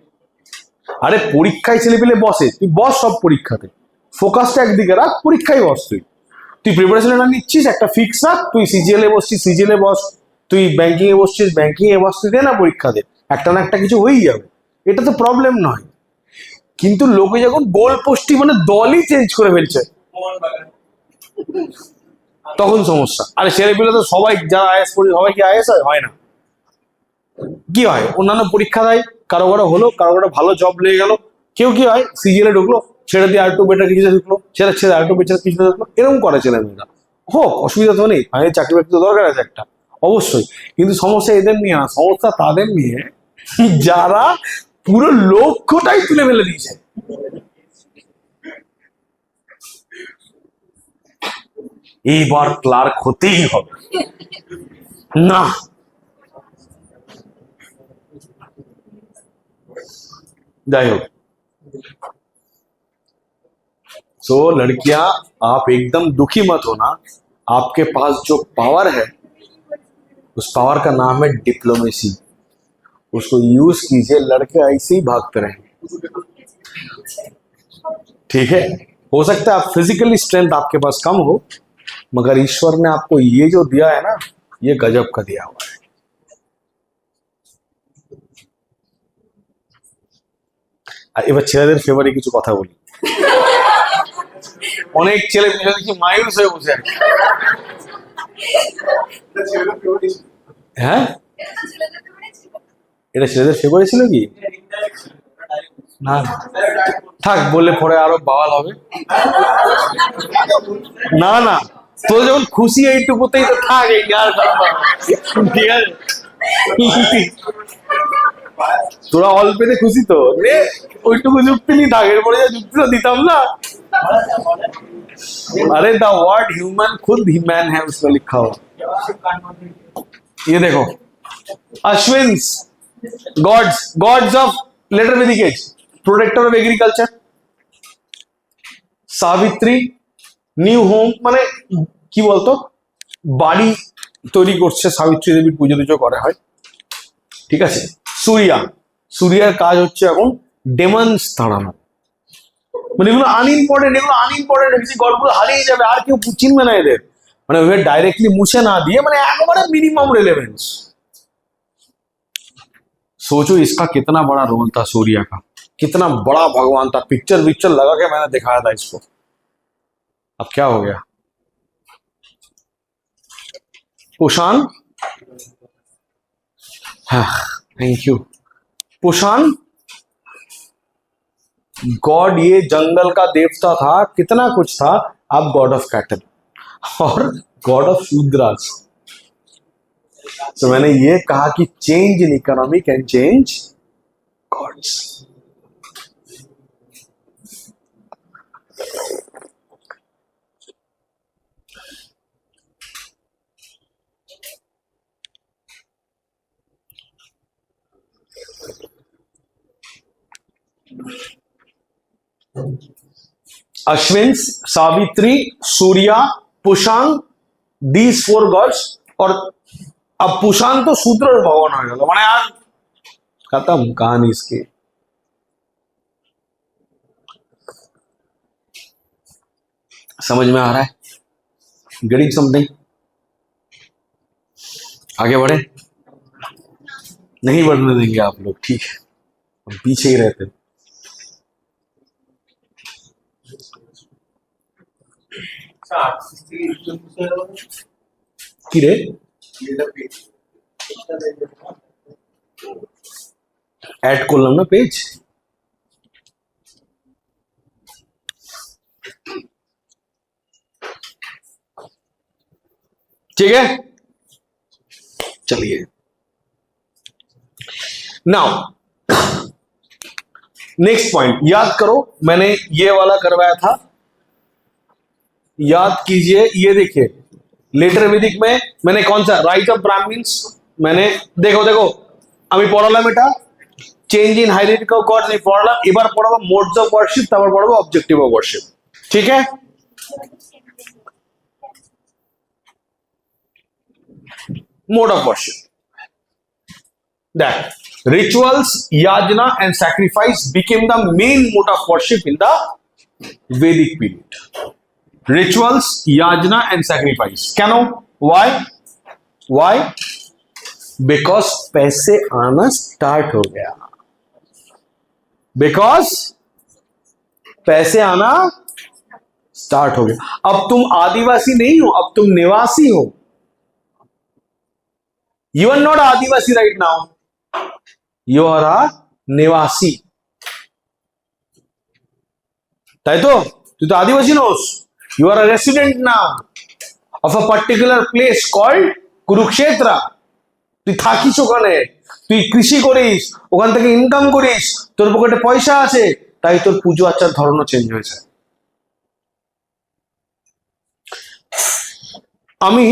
আরে পরীক্ষায় ছেলে পেলে বসে, তুই বস সব পরীক্ষাতে, ফোকাসটা একদিকে রাখ, পরীক্ষায় বস। তুই প্রিপারেশন নিচ্ছিস, একটা ফিক্স রাখ। তুই সিজিএল এ বসছিস, সিজিএল এ বস। তুই ব্যাংকিং এ বসছিস, ব্যাংকিং এ বস। তুই দে না পরীক্ষা দে, একটা না একটা কিছু হয়েই যাবে, এটা তো প্রবলেম নয়। কিন্তু লোকে যখন গোল পোস্টই মানে দলই চেঞ্জ করে ফেলছে তখন সমস্যা। আরে ছেলে পেলে তো সবাই যারা আইএস পড়ে সবাই কি আইএস হয় না? কি হয়, অন্যান্য পরীক্ষা দেয়, কারো কারো হলো, কারো কারো ভালো জব লেগে গেল। কেউ কি হয় সিজিএল এ ঢুকলো, ছেড়ে দিয়ে আরেকটু বেটার কিছুতে ঢুকলো, ছেড়ে ছেড়ে আরেকটু বেটার কিছুতে ঢুকলো, এরকম করে ছেলে মেয়েরা। হোক, অসুবিধা তো নেই, ফাইনালি চাকরি বাকরি তো দরকার আছে একটা, অবশ্যই। কিন্তু সমস্যা এদের নিয়ে না, সমস্যা তাদের নিয়ে যারা পুরো লক্ষ্যটাই তুলে ফেলে দিয়েছে। এইবার ক্লার্ক হতেই হবে না, যাই হোক। तो लड़कियां आप एकदम दुखी मत होना, आपके पास जो पावर है उस पावर का नाम है डिप्लोमेसी। उसको यूज कीजिए, लड़के ऐसे ही भागते रहेंगे। ठीक है, हो सकता है आप फिजिकली स्ट्रेंथ आपके पास कम हो, मगर ईश्वर ने आपको ये जो दिया है ना, ये गजब का दिया हुआ है। আর এবার ছেলেদের ফেভারে কিছু কথা বলি। অনেক ছেলে মেয়ে দেখি মায়ুস হয়ে বসে আছে। হ্যাঁ, এটা ছেলেদের ফেভারে ছিল কি? না থাক, বললে পরে আরো বাওয়াল হবে। না না, তোর যখন খুশি এইটুকুতেই তো থাক, এই আর ঠিক আছে। তোরা অল্পেতে খুশি তো রে, ওইটুকু যুক্তি নি থাক, এরপরে যা যুক্তি তো দিতাম না। अरे द वर्ड ह्यूमन खुद ही मैन है उसमें लिखा हुआ। ये देखो Ashvins, gods of later Vedic age, protector of agriculture. Savitri new home, মানে কি বলতো বাড়ি তৈরি করছে, সাবিত্রী দেবীর পুজো টুজো করা হয়, ঠিক আছে। সূর্যার কাজ হচ্ছে এখন ডেমন্স তাড়ানো, মানে এগুলো আনইম্পর্টেন্ট বেশি গল্পগুলো হারিয়ে যাবে, আর কেউ চিনবে না এদের, মানে ওদের ডাইরেক্টলি মুছে না দিয়ে মানে একেবারে মিনিমাম রিলেভেন্স। सोचो इसका कितना बड़ा रोल था, सूर्य का कितना बड़ा भगवान था, पिक्चर लगा के मैंने दिखाया था इसको। अब क्या हो गया, पुषान, हाँ थैंक यू। पुषान गॉड, ये जंगल का देवता था, कितना कुछ था। अब गॉड ऑफ कैटल और गॉड ऑफ शूद्रास। तो मैंने ये कहा कि change in economy can change gods. Ashwin, Savitri, Surya, Pushan, these 4 gods. और अब पुषांग तो शूद्र भगवान हो गया, मैंने यार खत्म कहानी इसकी। समझ में आ रहा है, गेटिंग समथिंग। आगे बढ़े, नहीं बढ़ने देंगे आप लोग, ठीक है, हम पीछे ही रहते। কি রে ऐड করলাম না পেজ, ठीक है। चलिए नाउ नेक्स्ट पॉइंट याद करो, मैंने ये वाला करवाया था, याद कीजिए। ये देखिए लेटर वैदिक में मैंने कौन सा राइट ऑफ ब्राह्मण्स, मैंने देखो আমি পড়ালাম এটা চেঞ্জ ইন হাইরার্কিক্যাল গডস আমি পড়ালাম, এবার পড়াবো মোডস অফ ওয়ার্শিপ, তারপর পড়াবো অবজেক্টিভ অফ ওয়ার্শিপ, ঠিক है। Mode of worship, that rituals, yajna and sacrifice became the main mode of worship in the Vedic period. Rituals, yajna and sacrifice, কেন, why because पैसे आना स्टार्ट हो गया, because पैसे आना स्टार्ट हो गया। अब तुम आदिवासी नहीं हो, अब तुम निवासी हो। You are not Adivasi right now, you are a निवासी, তাই তো, তুই তো আদিবাসী নোস, you are a resident now of a particular place called Kurukshetra. তুই থাকিস ওখানে, তুই কৃষি করিস, ওখান থেকে ইনকাম করিস, তোর পকেটে পয়সা আছে, তাই তোর পুজো আচার ধরনও চেঞ্জ হয়েছে। আমি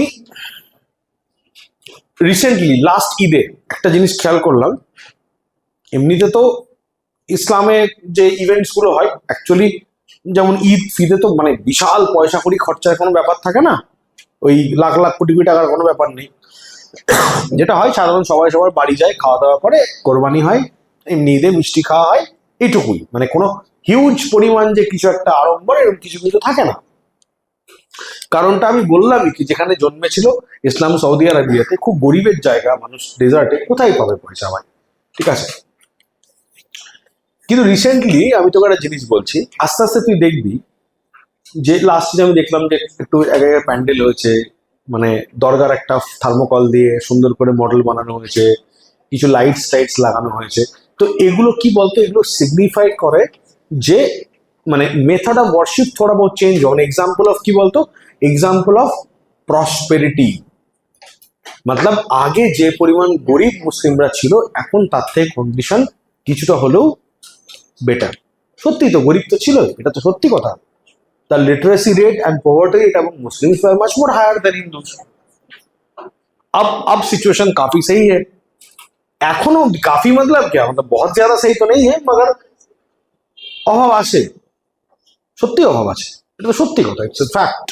রিসেন্টলি লাস্ট ঈদে একটা জিনিস খেয়াল করলাম, এমনিতে তো ইসলামে যে ইভেন্টস গুলো হয় অ্যাকচুয়ালি, যেমন ঈদ ফিদে তো মানে বিশাল পয়সা কড়ি খরচার কোনো ব্যাপার থাকে না, ওই লাখ লাখ কোটি কোটি টাকার কোনো ব্যাপার নেই। যেটা হয় সাধারণ সবাই সবার বাড়ি যায়, খাওয়া দাওয়া করে, কোরবানি হয়, এমনি ঈদে মিষ্টি খাওয়া হয়, এইটুকুই, মানে কোনো হিউজ পরিমাণ যে কিছু একটা আড়ম্বর এরকম কিছু কিন্তু থাকে না। কারণটা আমি বললামই কি, যেখানে জন্মেছিল ইসলাম সৌদি আরবিয়াতে, খুব গরিবের জায়গা, মানুষ ডেজার্টে কোথায় পাবে পয়সা ভাই, ঠিক আছে। কিন্তু রিসেন্টলি আমি তোকে একটা জিনিস বলছি, আস্তে আস্তে তুই দেখবি যে লাস্ট আমি দেখলাম যে একটু এক জায়গায় প্যান্ডেল হয়েছে, মানে দরগার একটা থার্মোকল দিয়ে সুন্দর করে মডেল বানানো হয়েছে, কিছু লাইটস টাইটস লাগানো হয়েছে। তো এগুলো কি বলতো, এগুলো সিগনিফাই করে যে মানে মেথড অফ ওয়ার্শিপ থোড়া বহুত চেঞ্জ হবে। এক্সাম্পল অফ কি বলতো, এক্সাম্পল অফ প্রসপেরিটি, মতলব আগে যে পরিমাণ গরিব মুসলিমরা ছিল এখন তার থেকে কন্ডিশন কিছুটা হলেও বেটার। সত্যি তো গরিব তো ছিল, এটা তো সত্যি কথা। The literacy rate and poverty rate among Muslims were much more higher than Hindus। अब सिचुएशन काफी सही है। এখনো काफी मतलब क्या मतलब बहुत ज्यादा सही तो नहीं है, मगर অভাব আছে, সত্যি অভাব আছে, এটা তো সত্যি কথা, ইটস ফ্যাক্ট।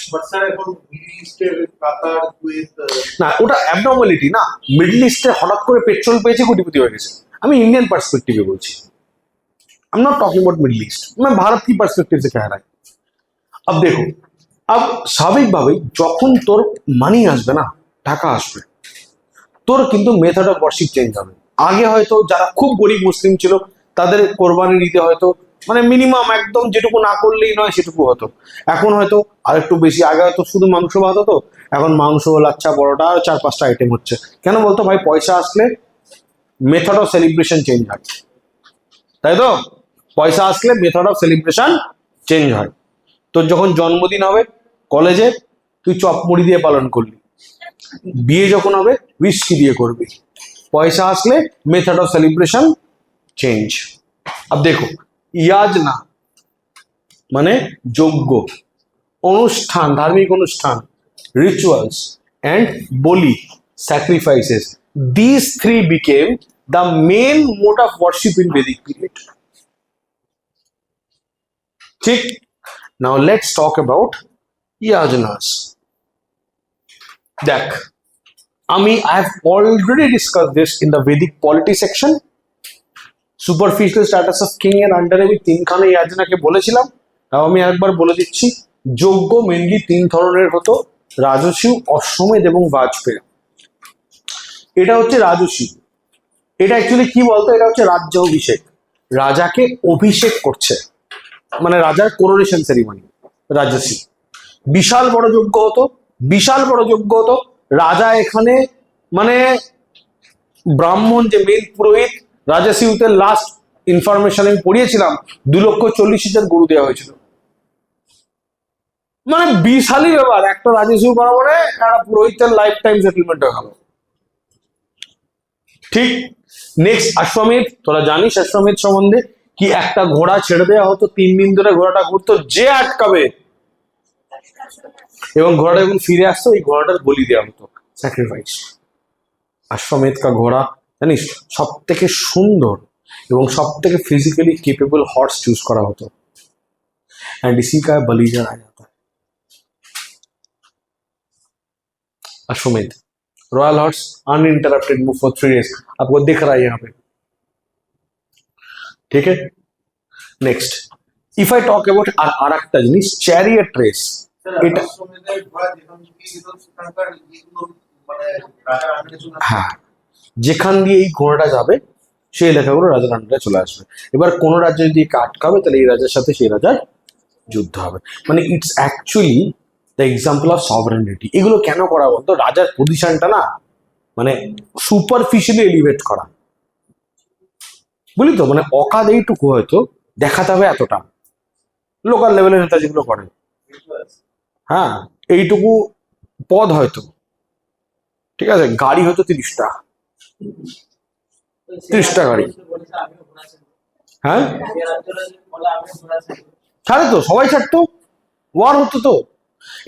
না ওটা অ্যাবনর্মালিটি না, মিডল ইস্টে হঠাৎ করে পেট্রোল পেয়েছে কোটিপতি হয়ে গেছে। আমি इंडियन पर्सपेक्टिव বলছি, I am not talking about middle east, मैं भारत की पर्सपेक्टिव से कह रहा हूं। अब देखो, अब স্বাভাবিকভাবেই যখন তোর মানি আসবে না, টাকা আসবে, তোর কিন্তু মেথড অফ ওয়ার্শিপ চেঞ্জ হবে। আগে হয়তো যারা খুব গরিব মুসলিম ছিল তাদের কোরবানি দিতে হয়তো মানে মিনিমাম একদম যেটুকু না করলেই নয় সেটুকু হতো। এখন হয়তো আরেকটু বেশি, আগে হয়তো শুধু মাংস ভাত হতো, এখন মাংস, লাচ্ছা, পরোটা আর 4-5টা আইটেম হচ্ছে। কেন বলতো ভাই? পয়সা আসলে মেথড অফ সেলিব্রেশন চেঞ্জ হয়, তাই তো? পয়সা আসলে মেথড অফ সেলিব্রেশন চেঞ্জ হয়। তোর যখন জন্মদিন হবে কলেজে, তুই চপ মুড়ি দিয়ে পালন করলি। বিয়ে যখন হবে উইস্কি দিয়ে করবি। পয়সা আসলে মেথড অফ সেলিব্রেশন চেঞ্জ। अब देखो, ইয়াজনা মানে যজ্ঞ, অনুষ্ঠান, ধার্মিক অনুষ্ঠান, রিচুয়ালস এন্ড বলি, sacrifices, these three became the main mode of worship in Vedic period। ঠিক? Now let's talk about yajanas। দেখ, I have already discussed this in the Vedic polity section। Superficial status of king এর আন্ডারে আমি তিনখানে ইয়াজনাকে বলেছিলাম, তাও আমি একবার বলে দিচ্ছি। যজ্ঞ মেনলি 3 ধরনের হতো, রাজসিক, অশ্বমেধ এবং বাজপেয়ী। এটা হচ্ছে রাজসিক। এটা অ্যাকচুয়ালি কি বলতো, এটা হচ্ছে রাজ্য অভিষেক, রাজাকে অভিষেক করছে, মানে রাজার কোরোনেশন সেরিমনি। রাজসিক বিশাল বড় যজ্ঞ হতো, বিশাল বড় যজ্ঞ হতো। রাজা এখানে মানে ব্রাহ্মণ যে মেন পুরোহিত, রাজাসিউতের লাস্ট ইনফরমেশন আমি পড়িয়েছিলাম 2,40,000 গরু দেওয়া হয়েছিল। মানে বিশালই ব্যাপার, একটা রাজসিউ করা মানে একটা পুরোহিতের লাইফ টাইম সেটেলমেন্ট হয়ে গেল। ঠিক। নেক্সট অশ্বমেধ, তোরা জানিস অশ্বমেধ সম্বন্ধে কি? একটা ঘোড়া ছেড়ে দেওয়া হতো, 3 দিন ধরে ঘোড়াটা ঘুরতো, যে আটকাবে এবং ঘোড়াটা যখন ফিরে আসতো ওই ঘোড়াটার বলি দেওয়া হতো, স্যাক্রিফাইস। অশ্বমেধ কা ঘোড়া জানিস সব থেকে সুন্দর এবং সব থেকে ফিজিক্যালি কেपेबल हॉर्स चूज करा होता एंड इसी का बलि चढ़ाया जाता है। अश्वमेध royal horse uninterrupted move for 3 days, आपको दिख रहा है यहाँ पे। ठीक है। Next if I talk about आरेकटा जिनिस चैरियट रेस, এটা হ্যাঁ, যেখান দিয়ে এই ঘোড়াটা যাবে সেই এলাকাগুলো রাজার আন্ডারে চলে আসবে। এবার কোন রাজ্য যদি আটকাবে তাহলে এই রাজার সাথে সেই রাজার যুদ্ধ হবে। মানে it's actually the example of সভারেনিটি। এগুলো কেন করা বলতো? রাজার পজিশনটা না মানে সুপারফিশিয়ালি এলিভেট করা, বুঝলি তো? মানে অকাদ এইটুকু হয়তো দেখাতে হবে এতটা, লোকাল লেভেলের নেতা যেগুলো করে, হ্যাঁ এইটুকু পদ হয়তো, ঠিক আছে, গাড়ি হয়তো 30টা 30টা গাড়ি, হ্যাঁ ছাড়ে তো, সবাই ছাড়তো, ওয়ার হতো তো।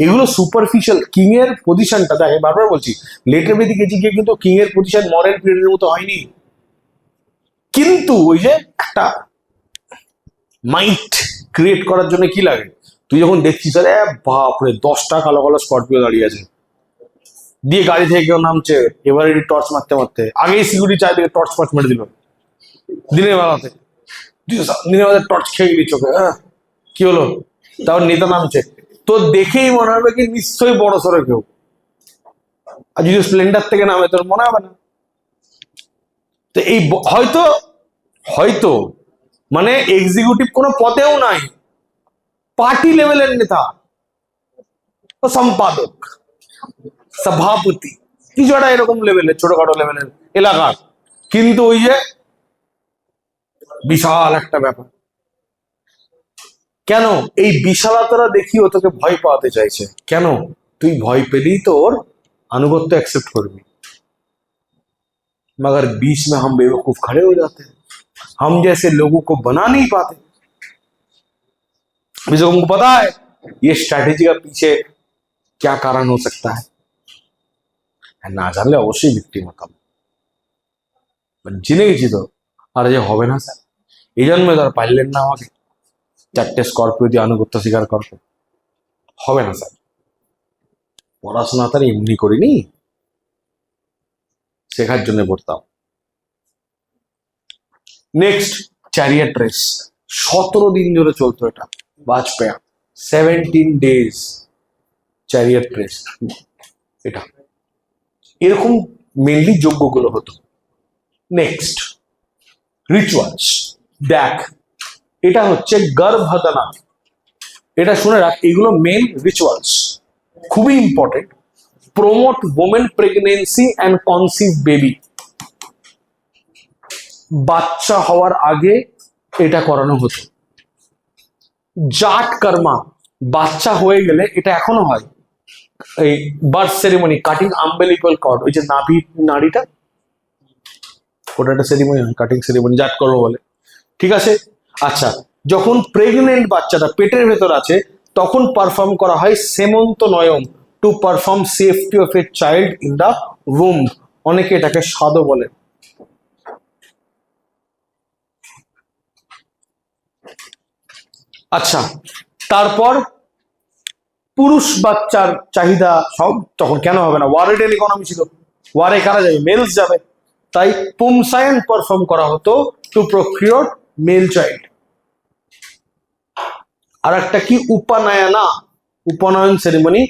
এগুলো সুপারফিশিয়াল। কিং এর পজিশনটা দেখে, বারবার বলছি, লেটার বেদিক এজে গিয়ে কিন্তু কিং এর পজিশন মডার্ন পিরিয়ডের মতো হয়নি, কিন্তু ওই যে একটা মাইট ক্রিয়েট করার জন্য কি লাগে, তুই যখন দেখছিস আরে বাপরে 10টা কালো কালো স্করপিও দাঁড়িয়ে আছে, দিয়ে গাড়ি থেকে কেউ নামছে, এবারে টর্চ মারতে মারতে, আগেই সিকিউরিটি চাই টর্চ ফর্চ মেরে দিল দিনের বেলাতে, দিনের বেলাতে টর্চ খেয়ে গেলি চোখে, হ্যাঁ কি হলো, তাও নেতা নামছে, তো দেখেই মনে হবে কি নিশ্চয়ই বড় সড়ো কেউ। আর যদি স্প্লেন্ডার থেকে নামে তোর মনে হবে না। তো এই হয়তো হয়তো মানে এক্সিকিউটিভ কোনো পদেও নাই, পার্টি লেভেলের নেতা, সম্পাদক, সভাপতি, কিছু একটা এরকম লেভেলের ছোটখাটো লেভেলের এলাকার, কিন্তু ওই যে বিশাল একটা ব্যাপার। কেন এই বিশালতারা দেখিও তোকে ভয় পাওয়াতে চাইছে? কেন? তুই ভয় পেলেই তোর আনুগত্য অ্যাকসেপ্ট করবি। मगर बीच में हम बेवकूफ खड़े हो जाते हैं, हम जैसे लोगों को बना नहीं पाते। अभी जो हमको पता है ये स्ट्रैटेजी का पीछे क्या कारण हो सकता है, না জানলে অবশ্যই ভিক্টিম হতাম, জেনে গেছি তো। আর যে হবে না স্যার, এই জন্মে তো আর পারলেন না আমাকে 4টে স্করপিও দিয়ে আনুগত্য স্বীকার করতে, হবে না স্যার। পড়াশোনা তার এমনি করিনি, শেখার জন্য পড়তাম। নেক্সট চ্যারিয়ট রেস, 17 দিন ধরে চলতো এটা, বাজপেয়ী 17 days চ্যারিয়ট রেস। এটা এরকম মেনলি যজ্ঞগুলো হতো। নেক্সট রিচুয়ালস, দেখ এটা হচ্ছে গর্ভধারণা, এটা শুনে রাখ, এগুলো মেন রিচুয়ালস, খুবই important. Promote women pregnancy and conceive baby, বাচ্চা হওয়ার আগে এটা করানো হতো। জাট কর্মা, বাচ্চা হয়ে গেলে এটা এখনো হয়, এই birth ceremony, cutting umbilical cord, ওই যে নাড়িটা, ওটা একটা সেরিমনি হয়, কাটিং সেরিমনি, জাট কর্ম বলে, ঠিক আছে। আচ্ছা, যখন প্রেগনেন্ট বাচ্চাটা পেটের ভেতর আছে তখন পারফর্ম করা হয় সেমন্ত নয়ন, to perform safety of a child in the room, অনেকে এটাকে সাধো বলে। আচ্ছা, তারপর পুরুষ বাচ্চার চাহিদা সব তখন কেন হবে না, ওয়ারেডেল ইকোনমি ছিল, ওয়ারে কারা যাবে, মেলস যাবে, তাই পুমসায়ন পারফর্ম করা হতো টু প্রক্রিওর মেল চাইল্ড। আর একটা কি Upanayana, Upanayana ceremony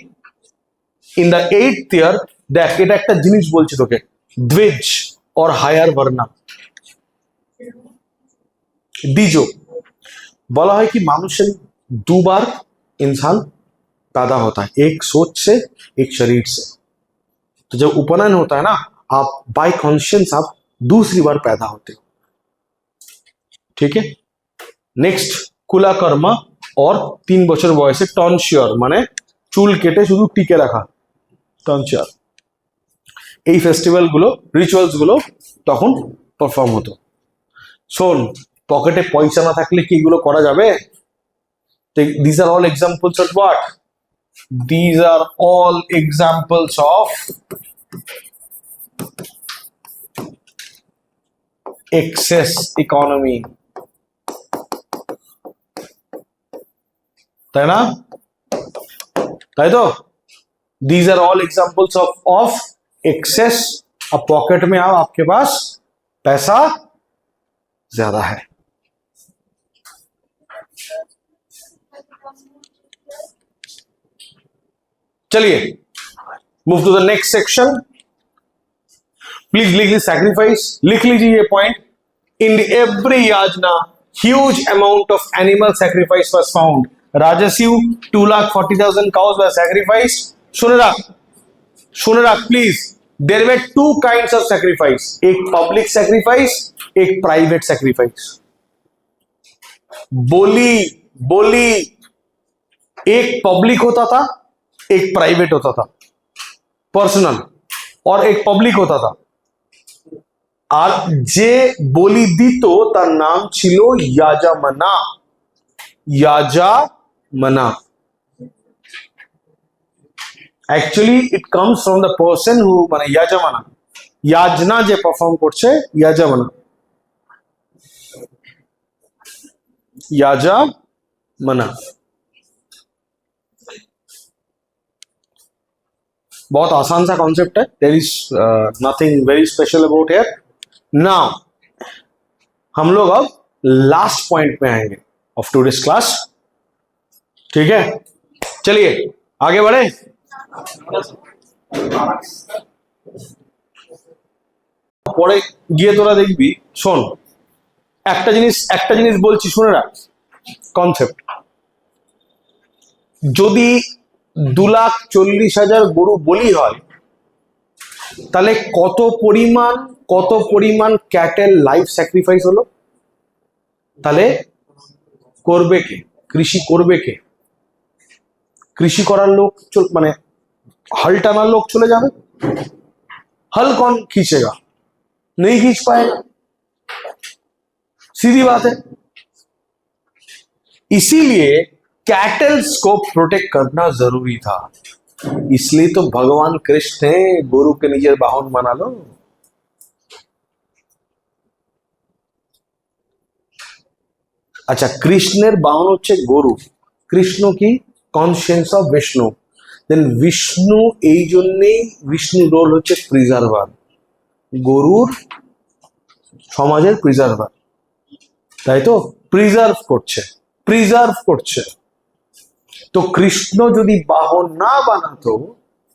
in the 8th year। দেখ এটা একটা জিনিস বলছি তোকে, দ্বিজ और हायर वर्ना, দ্বিজ বলা হয় কি মানুষের দুবার इंसान पैदा होता है, एक सोच से एक शरीर से। तो जब उपनयन होता है ना, आप बाय कॉन्शियंस आप दूसरी बार पैदा होते हो, ठीक है। नेक्स्ट कुलाकर्मा और 3 বছর বয়সে টনশিওর, মানে চুল কেটে শুধু টিকে রাখা, টনশিওর। এই ফেস্টিভ্যাল গুলো, রিচুয়ালস গুলো তখন পারফর্ম হতো। শোন, পকেটে পয়সা না থাকলে কি এগুলো করা যাবে? These are all examples of what? These are all examples of excess economy, তাই না? তাই তো? These are all examples of excess। अब पॉकेट में आओ, आपके पास पैसा ज्यादा है। चलिए move to the next section. Please लिख लीजिए सैक्रिफाइस, लिख लीजिए ये point. In every yajna huge amount of animal sacrifice was found. राजस्व 2,40,000 cows were sacrificed। सुन रख please, there were 2 kinds of sacrifice, एक पब्लिक सैक्रिफाइस, एक प्राइवेट सैक्रिफाइस। बोली एक पब्लिक होता था, एक प्राइवेट होता था, पर्सनल, और एक पब्लिक होता था। আর যে বলি দিত তার নাম ছিল yajamana, yajamana. Actually it comes from the person who, মানে ইয়াজামানা, ইয়াজনা যে পারফর্ম করছে, ইয়াজামানা, ইয়াজামানা। बहुत आसान सा कॉन्सेप्ट है, there is nothing very special about here. Now हम लोग अब लास्ट पॉइंट पे आएंगे ऑफ टुडेस क्लास, ठीक है। चलिए आगे बढ़े। পরে গিয়ে তোরা দেখবি, শোন একটা জিনিস বলছি, শুনে রাখ কনসেপ্ট। যদি 2,40,000 গরু বলি হয়, তাহলে কত পরিমাণ ক্যাটেল লাইফ স্যাক্রিফাইস হলো? তাহলে করবে কে? কৃষি করবে কে? কৃষি করার লোক মানে हल टाना लोग चले जाए, हल कौन खींचेगा? नहीं खींच पाएगा, सीधी बात है। इसीलिए कैटल्स को प्रोटेक्ट करना जरूरी था। इसलिए तो भगवान कृष्ण ने गुरु के निजे बाहन बना लो। আচ্ছা, কৃষ্ণের বাহন হচ্ছে গরু, কৃষ্ণ কি কনসিয়েন্স অফ বিষ্ণু, দেন বিষ্ণু এই জন্যেই বিষ্ণু রোল হচ্ছে প্রিজার্ভার, গরুর সমাজের প্রিজার্ভার, তাই তো প্রিজার্ভ করছে, প্রিজার্ভ করছে। তো কৃষ্ণ যদি বাহন না বানাতো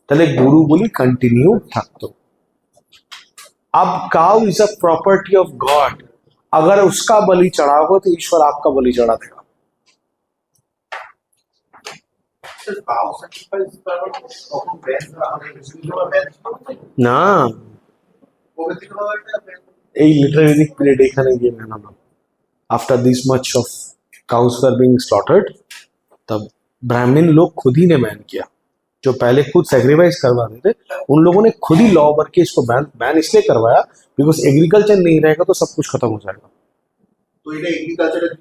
তাহলে গরুগুলি কন্টিনিউ থাকতো। अब cow is a property of God, अगर उसका बलि चढ़ाओगे तो ईश्वर आपका बलि चढ़ा देगा। না, এই লিটারেলি পিরিয়ড এখানে গিয়ে না, after this much of cows are being slaughtered, तब ब्राह्मण लोग खुद ही ने बैन किया, जो पहले खुद सेक्रीफाइस करवाते थे उन लोगों ने खुद ही लॉ बन के इसको बैन इसलिए करवाया बिकॉज एग्रीकल्चर नहीं रहेगा तो सब कुछ खत्म हो जाएगा। तो এটা এগ্রিকালচারের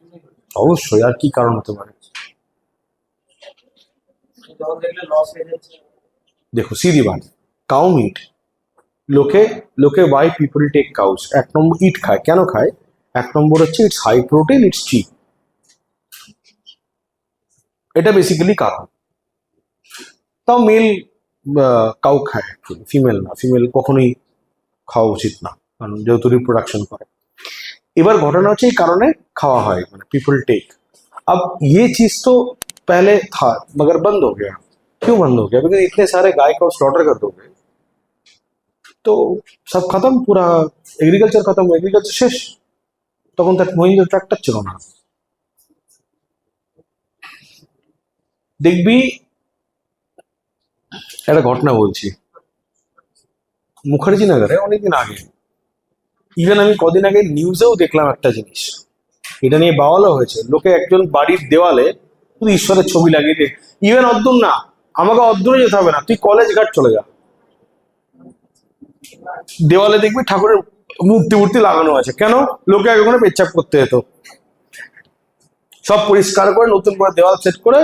অবশ্যই, আর কি কারণ হতে পারে? দেখো सीधी बात, काउ मीट লোকে লোকে वाई पीपल टेक काउस, এক নম্বর ইট খায়, কেন খায়? এক নম্বর হচ্ছে it's high protein, it's cheap, এটা বেসিক্যালি কারণ। তাও মেল কাউ খায়, ফিমেল না, ফিমেল কখনোই খাওয়া উচিত না, কারণ যেহেতু রিপ্রোডাকশন করে। এবার ঘটনা হচ্ছে এই কারণে খাওয়া হয়, মানে पीपल टेक। अब ये चीज तो पहले था मगर बंद हो गया। क्यों बंद हो गया? बिकॉज इतने सारे गाय को स्लॉटर कर दोगे तो सब खत्म, पूरा एग्रीकल्चर खत्म, एग्रीकल्चर शेष, তখন তার মহিন্দ্র ট্রাক্টর ছিল না। দেখবি একটা ঘটনা বলছি, মুখার্জি নগরে অনেকদিন আগে, ইভেন আমি কদিন আগে নিউজেও দেখলাম একটা জিনিস, এটা নিয়ে বাওয়ালও হয়েছে। লোকে একজন বাড়ির দেওয়ালে শুধু ঈশ্বরের ছবি লাগিয়ে দিয়ে, ইভেন অদ্দূর না, আমাকে অদ্দূরে যেতে হবে না, তুই কলেজ ঘাট চলে যা, দেওয়ালে দেখবি ঠাকুরের মূর্তি মূর্তি লাগানো আছে। কেন? লোকে আগে ওখানে পেচ্ছাপ করতে যেত, সব পরিষ্কার করে নতুন করে দেওয়াল সেট করে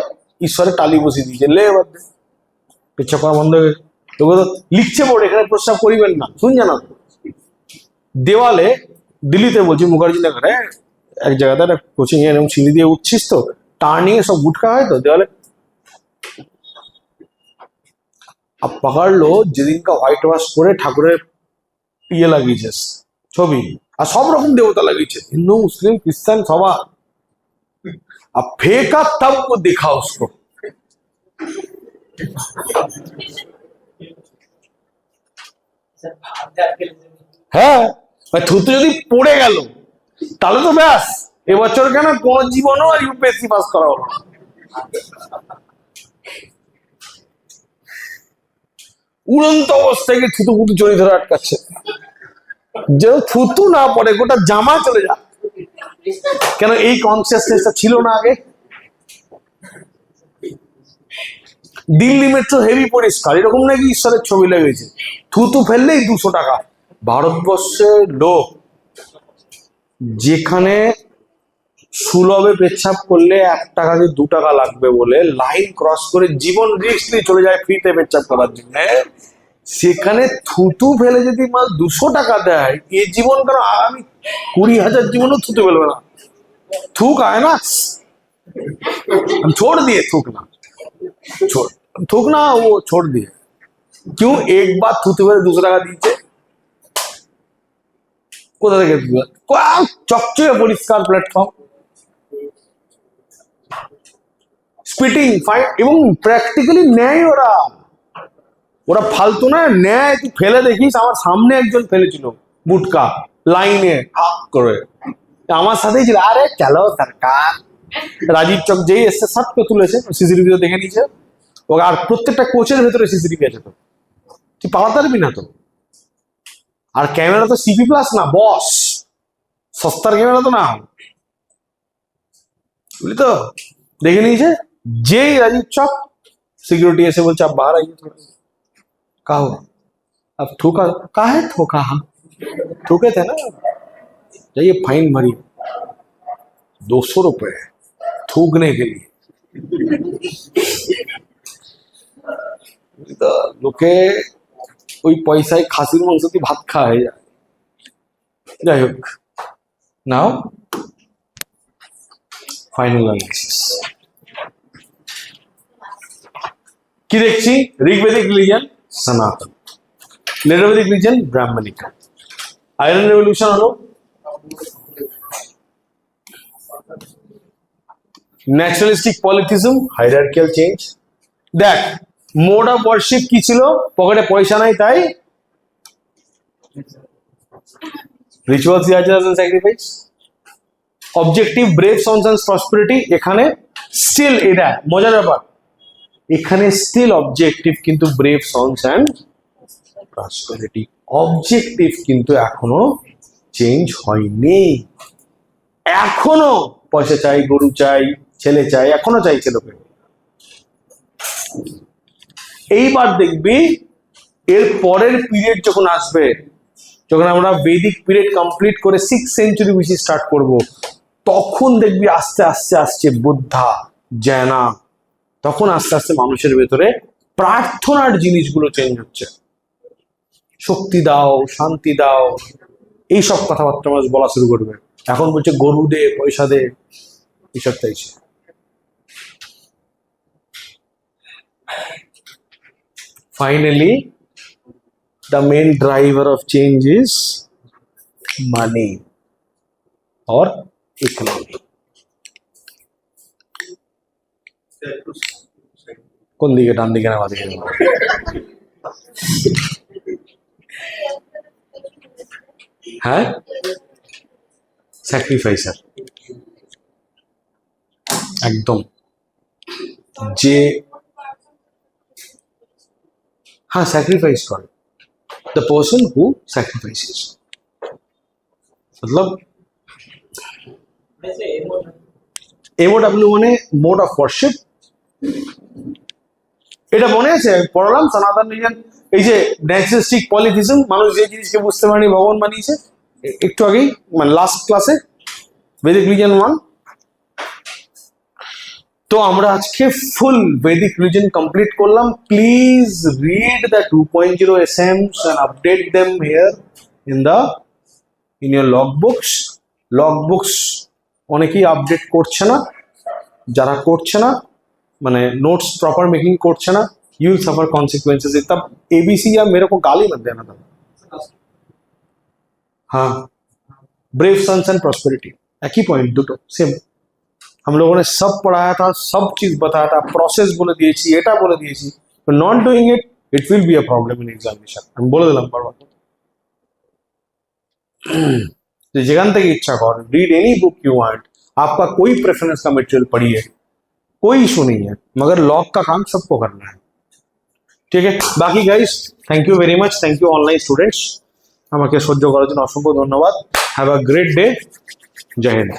ঈশ্বরের টালি বসিয়ে দিয়েছে, লে এবার পেচ্ছাপ করা বন্ধ হয়ে গেছে। তোকে তো লিখছে বোর্ড এখানে প্রস্তাব করিবেন না, শুন জানা। দেওয়ালে দিল্লিতে বলছি, মুখার্জি নগরে এক জায়গাতে একটা কোচিং এরকম সিঁড়ি দিয়ে উঠছিস তো, টার্নিং এ সব গুটকা হয় তো দেওয়ালে। अब पकड़ लो যেদিন का হোয়াইট ওয়াশ করে ঠাকুরের ইয়ে লাগিয়েছে ছবি, আর সব রকম দেবতা লাগিয়েছে, হিন্দু মুসলিম খ্রিস্টান সবার। अब फेंका तब वो दिखा उसको, হ্যাঁ থুতু যদি পড়ে গেল তাহলে তো ব্যাস, এবছর কেন কোন জীবনও আর ইউপিএসসি পাস করা হলো না। উড়ন্ত অবস্থায় গিয়ে থুতু ফুতু চড়ি ধরে আটকাচ্ছে, যে থুতু না পড়ে গোটা জামা চলে যা। কেন? এই কনসিয়াসনেসটা ছিল না আগে। দিল্লি মেট্রো হেভি পরিষ্কার, এরকম নাকি ঈশ্বরের ছবি লেগেছে, থুতু ফেললেই 200 টাকা। ভারতবর্ষের লোক যেখানে সুলভে পেচ্ছাপ করলে 1 টাকা কি 2 টাকা লাগবে বলে লাইন ক্রস করে জীবন রিস্ক নিয়ে চলে যায় ফ্রিতে পেচ্ছাপ করার জন্য, সেখানে থুতু ফেলে যদি মাল 200 টাকা দেয়, এই জীবন কেন আগামী 20,000 জীবনও থুতু ফেলবে না। थूक आए ना, हम छोड़ दिए थूकना, थूकना वो छोड़ दिए। क्यों? एक बार थूते हुए दूसरा का दीजिए, কোথা থেকে চকচকে পরিষ্কার প্ল্যাটফর্ম, স্পিটিং ফাইন, এবং প্র্যাকটিক্যালি নেয় ওরা, ওরা ফালতু না, নেয়। তুই ফেলে দেখিস, আমার সামনে একজন ফেলেছিল বুটকা লাইনে হাক করে, আমার সাথেই ছিল, আরে চলো সরকার। রাজীব চক যেই এসছে সবকে তুলেছে, সিসিটিভিতে দেখে নিয়েছে ওকে, আর প্রত্যেকটা কোচের ভেতরে সিসিটিভি আছে, তো তুই পাওয়াতে পারবি না তো। আর ক্যামেরা তো সিপি প্লাস না, বস সস্তার ক্যামেরা তো না, বুঝলি তো, দেখে নিয়েছে। যেই রাজীব চক सिक्योरिटी ऐसे बोलते आप बाहर आइए थोड़ा, कहा हुआ अब थूका, कहा है थोका, हाँ ठोके थे ना, जाइए फाइन भरिए 200 रुपए थूकने के लिए। तो লোকে ওই পয়সায় খাসির মাংস দিয়ে ভাত খায়। যাই হোক, নাও ফাইনাল অ্যানালিসিস কি দেখছি? Rigvedic religion Sanatan, later Vedic religion Brahmanical. Iron revolution হলো ন্যাচারালিস্টিক পলিথিজম, হাইরার্কিয়াল চেঞ্জ। দেখ মোড অফ ওয়ারশিপ কি ছিল? পকেটে পয়সা নাই তাই rituals, rituals and sacrifice. Objective brave sons and prosperity, এখানে স্টিল এটা মজার ব্যাপার, এখানে স্টিল অবজেক্টিভ কিন্তু brave sons and prosperity, objective কিন্তু এখনো চেঞ্জ হয়নি। এখনো পয়সা চাই, গরু চাই, ছেলে চাই, এখনো চাই ছেলেকে। এইবার দেখবি এর পরের পিরিয়ড যখন আসবে, যখন আমরা বৈদিক পিরিয়ড কমপ্লিট করে 6th সেঞ্চুরি বিসি স্টার্ট করব, তখন দেখবি আস্তে আস্তে আসছে বুদ্ধা, জৈনা, তখন আস্তে আস্তে মানুষের ভেতরে প্রার্থনার জিনিসগুলো চেঞ্জ হচ্ছে। শক্তি দাও, শান্তি দাও, এইসব কথাবার্তা মানুষ বলা শুরু করবে। এখন বলছে গরু দে, পয়সা দে, এইসব চাইছে। Finally, the main driver of change is money or economy. কোন দিকে? ডান দিকে না বাঁ দিকে? হ্যাঁ, স্যাক্রিফাইসার একদম, যে हाँ सैक्रिफाइस कर, द पर्सन हु सैक्रिफाइसेस, मतलब MOW মানে মোড অফ ওয়ারশিপ। এটা মনে আছে পড়লাম সনাতন রিলিজন, এই যে ন্যাচারালিস্টিক পলিথিজম, মানুষ যে জিনিসকে বুঝতে পারেনি ভগবান বানিয়েছে, একটু আগেই মানে লাস্ট ক্লাসে বৈদিক রিলিজন 1। তো আমরা আজকে ফুল বৈদিক রিলিজন কমপ্লিট করলাম। Please read the 2.0 SMS and update them here in your log books. অনেকেই আপডেট করছে না, যারা করছে না মানে নোट्स प्रॉपर मेकिंग করছে না, ইউ উইল সাফার কনসিকুয়েন্সেস। तब एबीसी या मेरे को गाली मत देना था। हाँ, ब्रेव सन्स एंड प्रॉस्पेरिटी एक ही पॉइंट, দুটো सेम। हम लोगों ने सब पढ़ाया था, सब चीज बताया था, प्रोसेस बोले দিয়েছি, এটা বলে দিয়েছি। but not doing it, it will be a problem in examination। আমি বলে দিলাম বারবার। तो যেখান থেকে इच्छा कर, read any book you want, आपका कोई प्रेफरेंस का मटेरियल पढ़िए, कोई इशू नहीं है, मगर लॉग का काम सबको करना है, ठीक है। बाकी guys thank you very much, thank you online students, আমাকে সহ্য করার জন্য অসংখ্য ধন্যবাদ। Have a great day, Jai Hind.